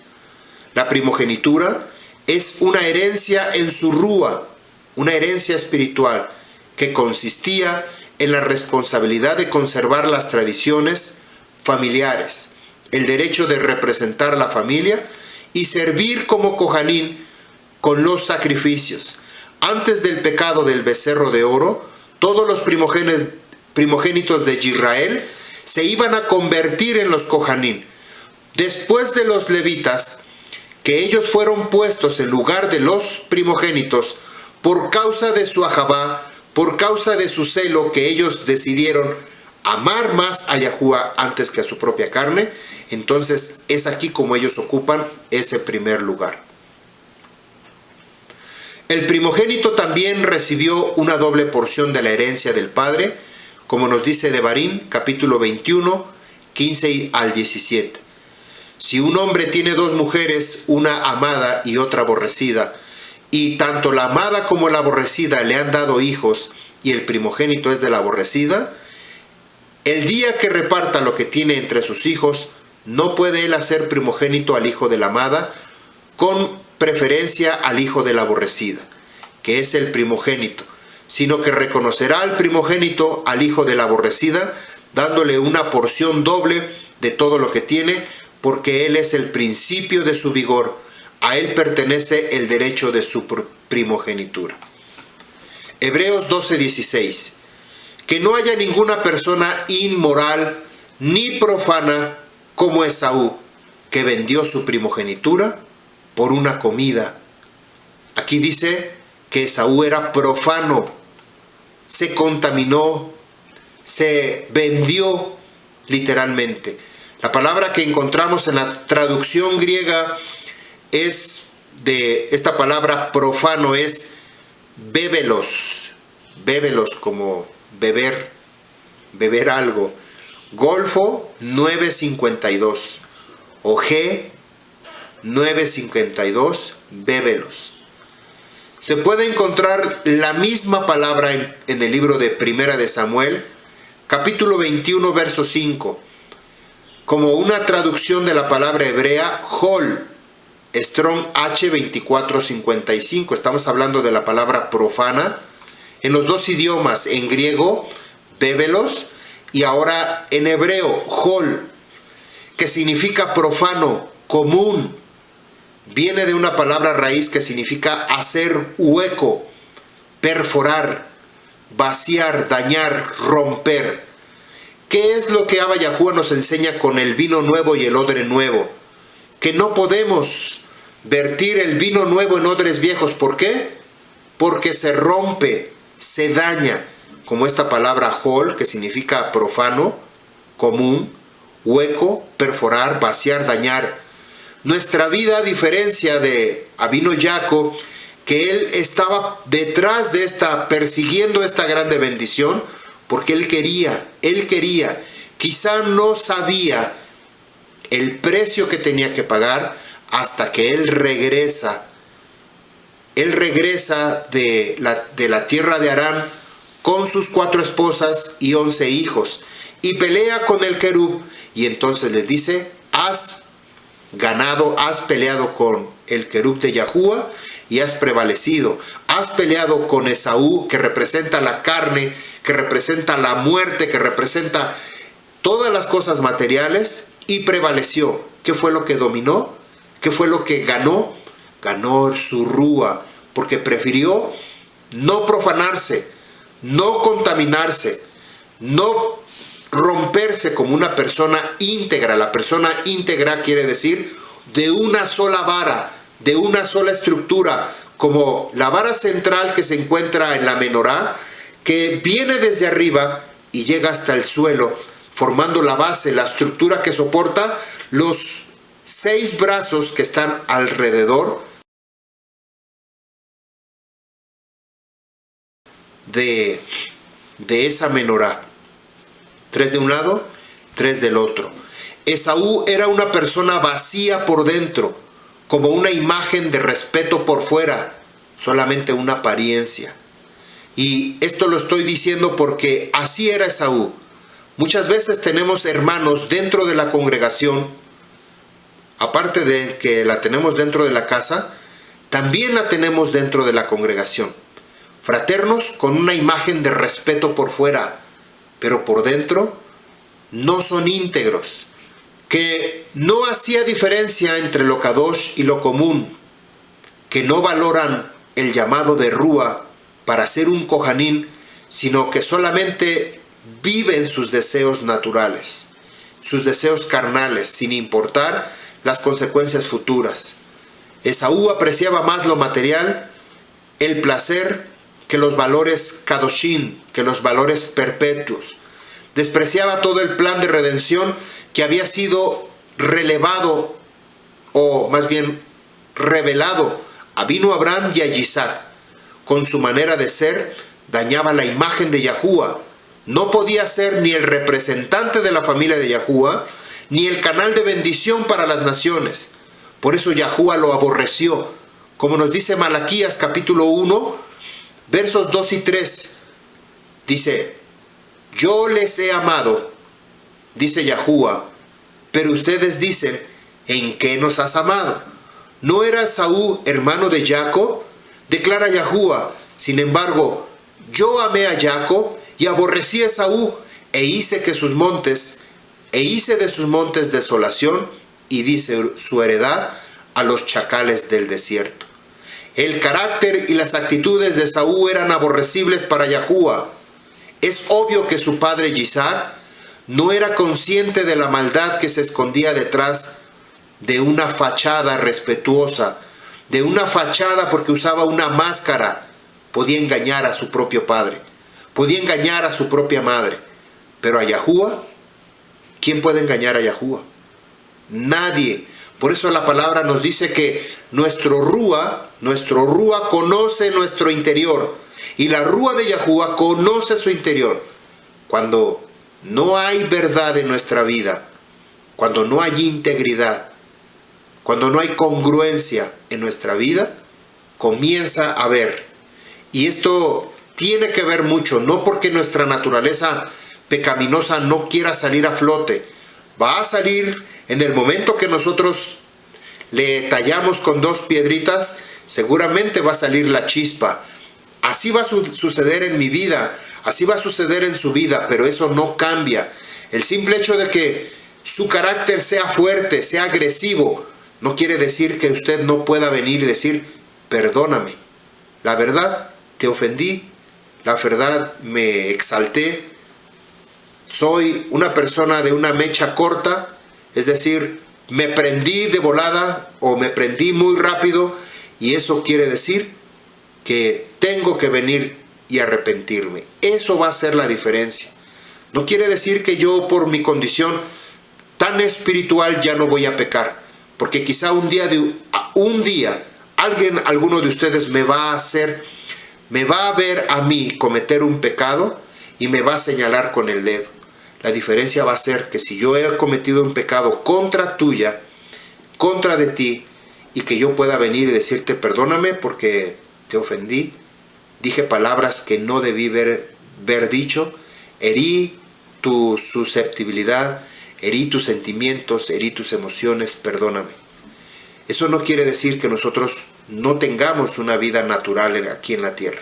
La primogenitura es una herencia en su rúa, una herencia espiritual que consistía en la responsabilidad de conservar las tradiciones familiares, el derecho de representar a la familia y servir como cojanín con los sacrificios. Antes del pecado del becerro de oro, todos los primogénitos de Israel se iban a convertir en los cojanín. Después de los levitas, que ellos fueron puestos en lugar de los primogénitos, por causa de su ajabá, por causa de su celo, que ellos decidieron amar más a Yahuwah antes que a su propia carne, entonces es aquí como ellos ocupan ese primer lugar. El primogénito también recibió una doble porción de la herencia del padre, como nos dice Devarim, capítulo 21, 15 al 17. Si un hombre tiene 2 mujeres, una amada y otra aborrecida, y tanto la amada como la aborrecida le han dado hijos, y el primogénito es de la aborrecida, el día que reparta lo que tiene entre sus hijos, no puede él hacer primogénito al hijo de la amada, con preferencia al hijo de la aborrecida, que es el primogénito, sino que reconocerá al primogénito al hijo de la aborrecida, dándole una porción doble de todo lo que tiene, porque él es el principio de su vigor. A él pertenece el derecho de su primogenitura. Hebreos 12:16. Que no haya ninguna persona inmoral ni profana como Esaú, que vendió su primogenitura por una comida. Aquí dice que Esaú era profano, se contaminó, se vendió literalmente. La palabra que encontramos en la traducción griega es de esta palabra profano, es bébelos, como beber algo. Golfo 952 o G 952, bébelos. Se puede encontrar la misma palabra en el libro de Primera de Samuel, capítulo 21, verso 5, como una traducción de la palabra hebrea Hol, Strong H 2455. Estamos hablando de la palabra profana en los 2 idiomas, en griego, bébelos, y ahora en hebreo, Hol, que significa profano, común. Viene de una palabra raíz que significa hacer hueco, perforar, vaciar, dañar, romper. ¿Qué es lo que Abba Yahuwah nos enseña con el vino nuevo y el odre nuevo? Que no podemos vertir el vino nuevo en odres viejos. ¿Por qué? Porque se rompe, se daña, como esta palabra hol, que significa profano, común, hueco, perforar, vaciar, dañar. Nuestra vida, a diferencia de Avinu Jacob, que él estaba detrás de persiguiendo esta grande bendición, porque él quería, quizá no sabía el precio que tenía que pagar hasta que él regresa. Él regresa de la tierra de Harán con sus 4 esposas y 11 hijos, y pelea con el querub, y entonces les dice: has peleado con el querub de Yahuwah y has prevalecido. Has peleado con Esaú, que representa la carne, que representa la muerte, que representa todas las cosas materiales, y prevaleció. ¿Qué fue lo que dominó? ¿Qué fue lo que ganó? Ganó su rúa, porque prefirió no profanarse, no contaminarse, no romperse como una persona íntegra. La persona íntegra quiere decir de una sola vara, de una sola estructura, como la vara central que se encuentra en la menorá, que viene desde arriba y llega hasta el suelo, formando la base, la estructura que soporta los 6 brazos que están alrededor de esa menorá. 3 de un lado, 3 del otro. Esaú era una persona vacía por dentro, como una imagen de respeto por fuera, solamente una apariencia. Y esto lo estoy diciendo porque así era Esaú. Muchas veces tenemos hermanos dentro de la congregación, aparte de que la tenemos dentro de la casa, también la tenemos dentro de la congregación. Fraternos con una imagen de respeto por fuera, pero por dentro no son íntegros, que no hacía diferencia entre lo kadosh y lo común, que no valoran el llamado de rúa para ser un kohanín, sino que solamente viven sus deseos naturales, sus deseos carnales, sin importar las consecuencias futuras. Esaú apreciaba más lo material, el placer, que los valores kadoshim, que los valores perpetuos. Despreciaba todo el plan de redención que había sido relevado, o más bien revelado, a Avinu Abraham y a Isaac. Con su manera de ser, dañaba la imagen de Yahuwah. No podía ser ni el representante de la familia de Yahuwah, ni el canal de bendición para las naciones. Por eso Yahuwah lo aborreció, como nos dice Malaquías capítulo 1, versos 2 y 3. Dice: yo les he amado, dice Yahuwah, pero ustedes dicen: ¿en qué nos has amado? ¿No era Esaú hermano de Jacob? Declara Yahuwah: sin embargo, yo amé a Jacob y aborrecí a Esaú, e hice de sus montes desolación, y di su heredad a los chacales del desierto. El carácter y las actitudes de Esaú eran aborrecibles para Yahuwah. Es obvio que su padre Isaac no era consciente de la maldad que se escondía detrás de una fachada respetuosa, de una fachada porque usaba una máscara. Podía engañar a su propio padre, podía engañar a su propia madre, pero a Yahuwah, ¿quién puede engañar a Yahuwah? Nadie. Por eso la palabra nos dice que nuestro Rúa conoce nuestro interior, y la Rúa de Yahuwah conoce su interior. Cuando no hay verdad en nuestra vida, cuando no hay integridad, cuando no hay congruencia en nuestra vida, comienza a haber. Y esto tiene que ver mucho, no porque nuestra naturaleza pecaminosa no quiera salir a flote. Va a salir en el momento que nosotros le tallamos con 2 piedritas, seguramente va a salir la chispa. Así va a suceder en mi vida, así va a suceder en su vida, pero eso no cambia. El simple hecho de que su carácter sea fuerte, sea agresivo, no quiere decir que usted no pueda venir y decir: perdóname, la verdad te ofendí, la verdad me exalté, soy una persona de una mecha corta, es decir, me prendí de volada o me prendí muy rápido, y eso quiere decir que tengo que venir y arrepentirme. Eso va a ser la diferencia. No quiere decir que yo, por mi condición tan espiritual, ya no voy a pecar, porque quizá un día alguno de ustedes me va a ver a mí cometer un pecado y me va a señalar con el dedo. La diferencia va a ser que si yo he cometido un pecado contra tuya, contra de ti, y que yo pueda venir y decirte perdóname porque te ofendí, dije palabras que no debí haber dicho, herí tu susceptibilidad, herí tus sentimientos, herí tus emociones, perdóname. Eso no quiere decir que nosotros no tengamos una vida natural aquí en la tierra.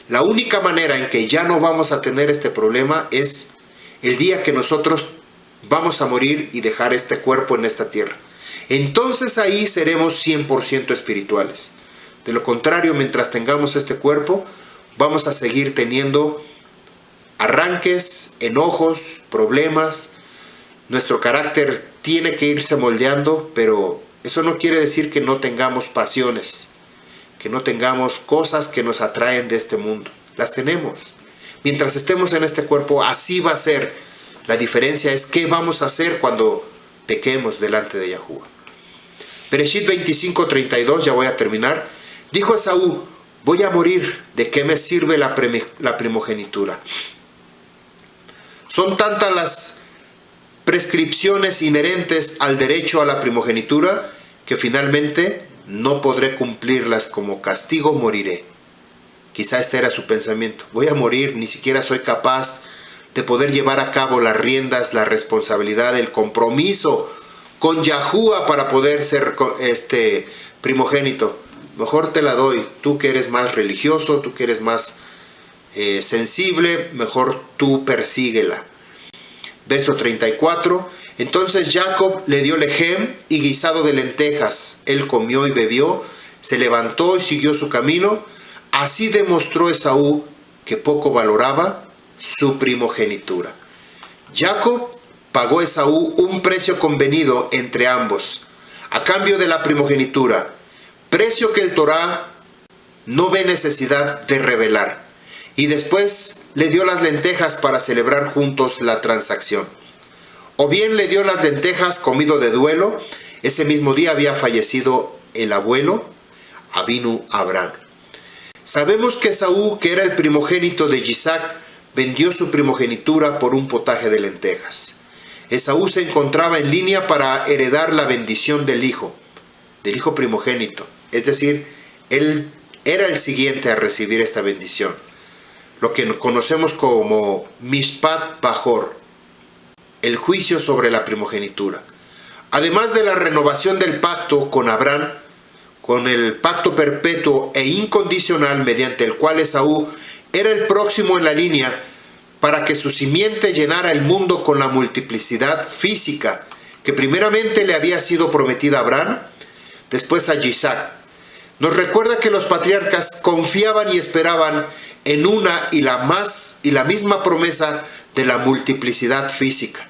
La única manera en que ya no vamos a tener este problema es el día que nosotros vamos a morir y dejar este cuerpo en esta tierra. Entonces ahí seremos 100% espirituales. De lo contrario, mientras tengamos este cuerpo, vamos a seguir teniendo arranques, enojos, problemas. Nuestro carácter tiene que irse moldeando, pero eso no quiere decir que no tengamos pasiones, que no tengamos cosas que nos atraen de este mundo. Las tenemos. Mientras estemos en este cuerpo, así va a ser. La diferencia es qué vamos a hacer cuando pequemos delante de Yahuwah. Bereshit 25:32, ya voy a terminar. Dijo Esaú, voy a morir, ¿de qué me sirve la primogenitura? Son tantas las prescripciones inherentes al derecho a la primogenitura que finalmente no podré cumplirlas, como castigo moriré. Quizá este era su pensamiento. Voy a morir, ni siquiera soy capaz de poder llevar a cabo las riendas, la responsabilidad, el compromiso con Yahuwah para poder ser primogénito. Mejor te la doy, tú que eres más religioso, tú que eres más sensible, mejor tú persíguela. Verso 34, entonces Jacob le dio lejem y guisado de lentejas. Él comió y bebió, se levantó y siguió su camino. Así demostró Esaú que poco valoraba su primogenitura. Jacob pagó a Esaú un precio convenido entre ambos, a cambio de la primogenitura, precio que el Torá no ve necesidad de revelar. Y después le dio las lentejas para celebrar juntos la transacción. O bien le dio las lentejas comido de duelo. Ese mismo día había fallecido el abuelo, Avinu Abraham. Sabemos que Esaú, que era el primogénito de Isaac, vendió su primogenitura por un potaje de lentejas. Esaú se encontraba en línea para heredar la bendición del hijo primogénito. Es decir, él era el siguiente a recibir esta bendición. Lo que conocemos como Mishpat Bajor, el juicio sobre la primogenitura. Además de la renovación del pacto con Abraham, con el pacto perpetuo e incondicional mediante el cual Esaú era el próximo en la línea para que su simiente llenara el mundo con la multiplicidad física que primeramente le había sido prometida a Abraham, después a Isaac. Nos recuerda que los patriarcas confiaban y esperaban en una y la misma promesa de la multiplicidad física.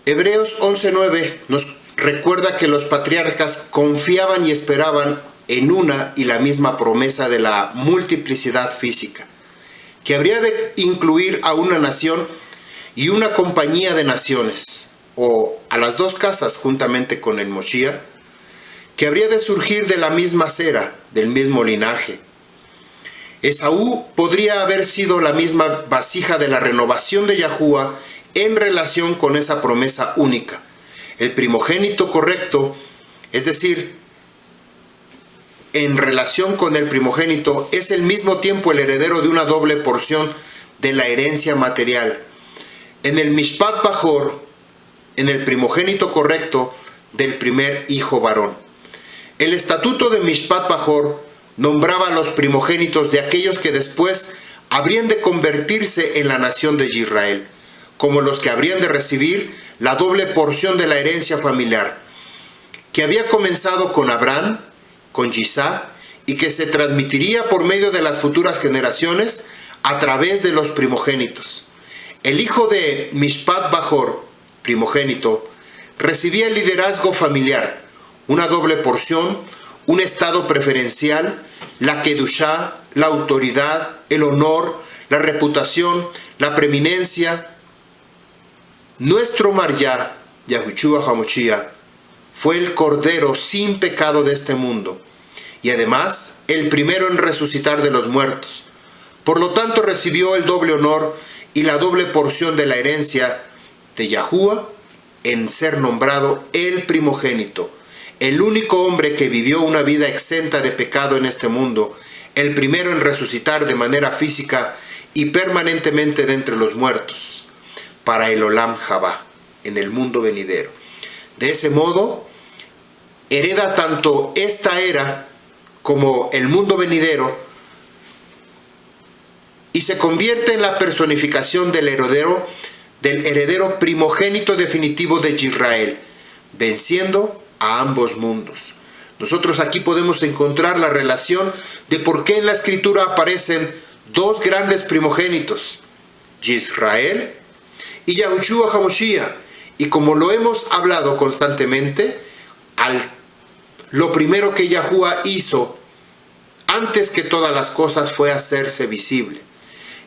Hebreos 11:9 nos recuerda que los patriarcas confiaban y esperaban en una y la misma promesa de la multiplicidad física, que habría de incluir a una nación y una compañía de naciones, o a las dos casas juntamente con el Moshiach, que habría de surgir de la misma cera, del mismo linaje. Esaú podría haber sido la misma vasija de la renovación de Yahuwah en relación con esa promesa única. El primogénito correcto, es decir, en relación con el primogénito, es al mismo tiempo el heredero de una doble porción de la herencia material. En el Mishpat Bajor, en el primogénito correcto del primer hijo varón. El estatuto de Mishpat Bajor nombraba a los primogénitos de aquellos que después habrían de convertirse en la nación de Israel, como los que habrían de recibir la doble porción de la herencia familiar, que había comenzado con Abraham, con Isaac, y que se transmitiría por medio de las futuras generaciones a través de los primogénitos. El hijo de Mishpat Bajor, primogénito, recibía el liderazgo familiar, una doble porción, un estado preferencial la kedushá, la autoridad, el honor, la reputación, la preeminencia. Nuestro Maryá, Yahushua HaMashiach, fue el Cordero sin pecado de este mundo, y además el primero en resucitar de los muertos. Por lo tanto recibió el doble honor y la doble porción de la herencia de Yahuwah en ser nombrado el primogénito, el único hombre que vivió una vida exenta de pecado en este mundo, el primero en resucitar de manera física y permanentemente de entre los muertos, para el Olam Jabá, en el mundo venidero. De ese modo, hereda tanto esta era como el mundo venidero y se convierte en la personificación del heredero primogénito definitivo de Israel, venciendo a ambos mundos. Nosotros aquí podemos encontrar la relación de por qué en la Escritura aparecen dos grandes primogénitos, Israel y Yahushua HaMashiach. Y como lo hemos hablado constantemente, lo primero que Yahuwah hizo antes que todas las cosas fue hacerse visible.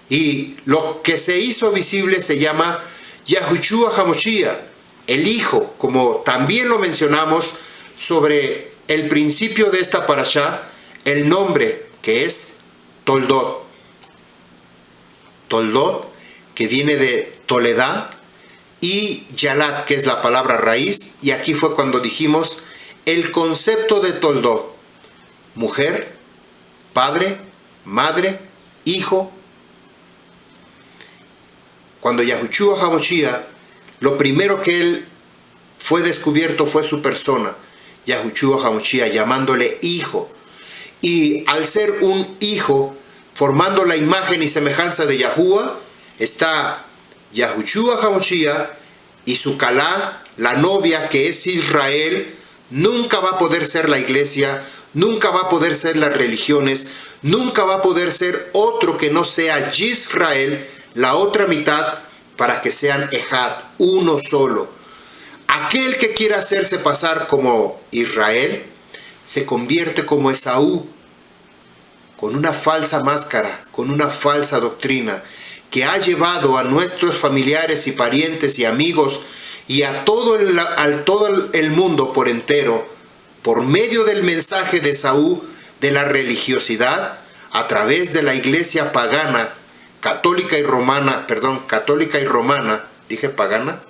Y lo que se hizo visible se llama Yahushua HaMashiach, el Hijo, como también lo mencionamos sobre el principio de esta parashá, el nombre que es Toldot. Toldot, que viene de Toledá, y Yalat, que es la palabra raíz, y aquí fue cuando dijimos el concepto de Toldot: mujer, padre, madre, hijo. Cuando Yahushua HaMashiach, lo primero que él fue descubierto fue su persona, Yahushua HaMashiach, llamándole hijo. Y al ser un hijo, formando la imagen y semejanza de Yahuwah, está Yahushua HaMashiach y su Kalá, la novia que es Israel. Nunca va a poder ser la iglesia, nunca va a poder ser las religiones, nunca va a poder ser otro que no sea Israel, la otra mitad, para que sean Ejad, uno solo. Aquel que quiera hacerse pasar como Israel se convierte como Esaú, con una falsa máscara, con una falsa doctrina, que ha llevado a nuestros familiares y parientes y amigos y a todo el mundo por entero, por medio del mensaje de Esaú, de la religiosidad, a través de la iglesia pagana, católica y romana, dije pagana,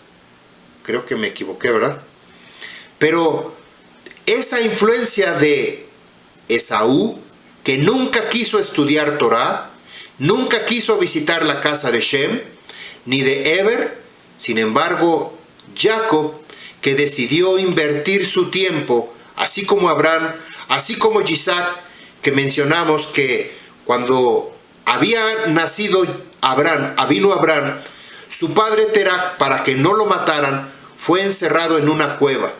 creo que me equivoqué, ¿verdad? Pero esa influencia de Esaú, que nunca quiso estudiar Torah, nunca quiso visitar la casa de Shem, ni de Eber. Sin embargo, Jacob, que decidió invertir su tiempo, así como Abraham, así como Isaac, que mencionamos que cuando había nacido vino Abraham, su padre Terach, para que no lo mataran, fue encerrado en una cueva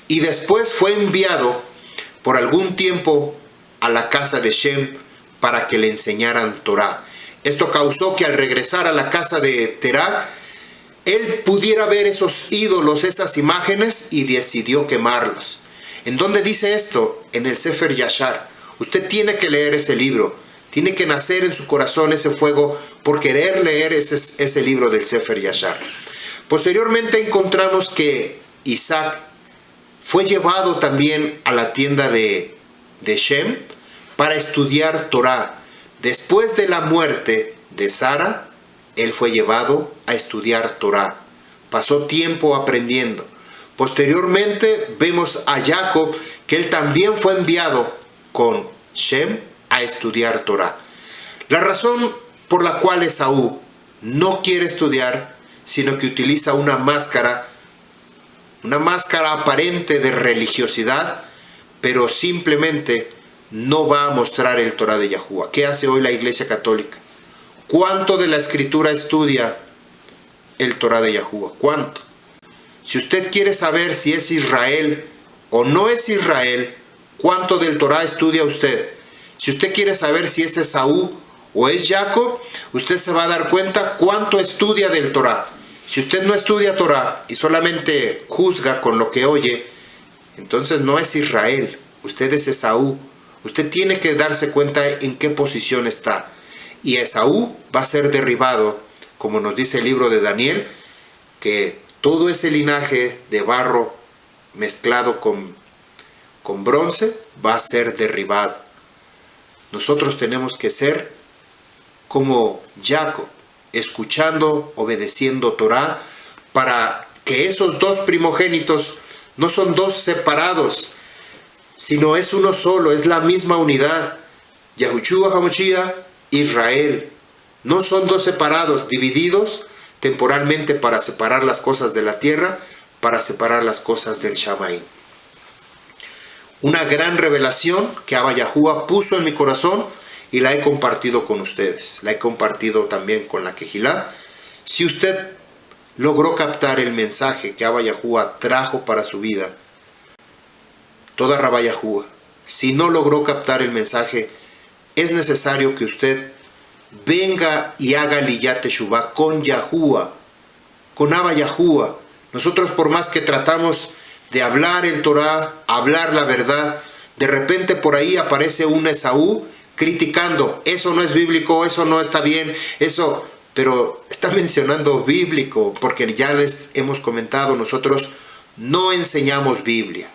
y después fue enviado por algún tiempo a la casa de Shem para que le enseñaran Torah. Esto causó que al regresar a la casa de Terach, él pudiera ver esos ídolos, esas imágenes, y decidió quemarlos. ¿En dónde dice esto? En el Sefer Yashar. Usted tiene que leer ese libro. Tiene que nacer en su corazón ese fuego por querer leer ese libro del Sefer Yashar. Posteriormente encontramos que Isaac fue llevado también a la tienda de Shem para estudiar Torah. Después de la muerte de Sara, él fue llevado a estudiar Torah. Pasó tiempo aprendiendo. Posteriormente vemos a Jacob, que él también fue enviado con Shem a estudiar Torah. La razón por la cual Esaú no quiere estudiar, sino que utiliza una máscara aparente de religiosidad, pero simplemente no va a mostrar el Torah de Yahuwah. ¿Qué hace hoy la Iglesia Católica? ¿Cuánto de la Escritura estudia el Torah de Yahuwah? ¿Cuánto? Si usted quiere saber si es Israel o no es Israel, ¿cuánto del Torah estudia usted? Si usted quiere saber si es Esaú o es Jacob, usted se va a dar cuenta cuánto estudia del Torah. Si usted no estudia Torah y solamente juzga con lo que oye, entonces no es Israel, usted es Esaú. Usted tiene que darse cuenta en qué posición está. Y Esaú va a ser derribado, como nos dice el libro de Daniel, que todo ese linaje de barro mezclado con bronce va a ser derribado. Nosotros tenemos que ser como Jacob, escuchando, obedeciendo Torah, para que esos dos primogénitos no son dos separados, sino es uno solo, es la misma unidad. Yahushua HaMashiach, Israel. No son dos separados, divididos temporalmente para separar las cosas de la tierra, para separar las cosas del Shamaim. Una gran revelación que Abba Yahuwah puso en mi corazón y la he compartido con ustedes. La he compartido también con la Kehilá. Si usted logró captar el mensaje que Abba Yahuwah trajo para su vida, toda Rabá Yahuwah, si no logró captar el mensaje, es necesario que usted venga y haga Liyat Teshuvah con Yahuwah, con Abba Yahuwah. Nosotros, por más que tratamos de hablar el Torah, hablar la verdad, de repente por ahí aparece un Esaú criticando, eso no es bíblico, eso no está bien, eso, pero está mencionando bíblico, porque ya les hemos comentado, nosotros no enseñamos Biblia,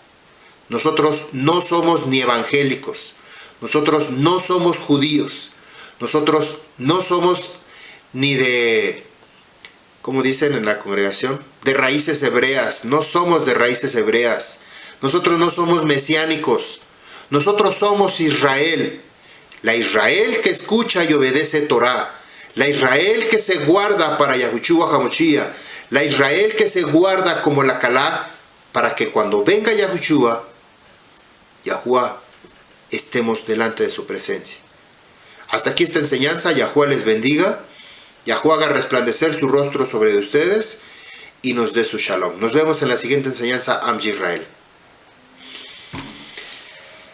nosotros no somos ni evangélicos, nosotros no somos judíos, nosotros no somos ni de, como dicen en la congregación, de raíces hebreas, no somos de raíces hebreas, nosotros no somos mesiánicos, nosotros somos Israel, la Israel que escucha y obedece Torah, la Israel que se guarda para Yahushua HaMashiach, la Israel que se guarda como la Calá, para que cuando venga Yahushua, Yahuwah, estemos delante de su presencia. Hasta aquí esta enseñanza. Yahuwah les bendiga, Yahuwah haga resplandecer su rostro sobre ustedes y nos dé su shalom. Nos vemos en la siguiente enseñanza. Am Yisrael.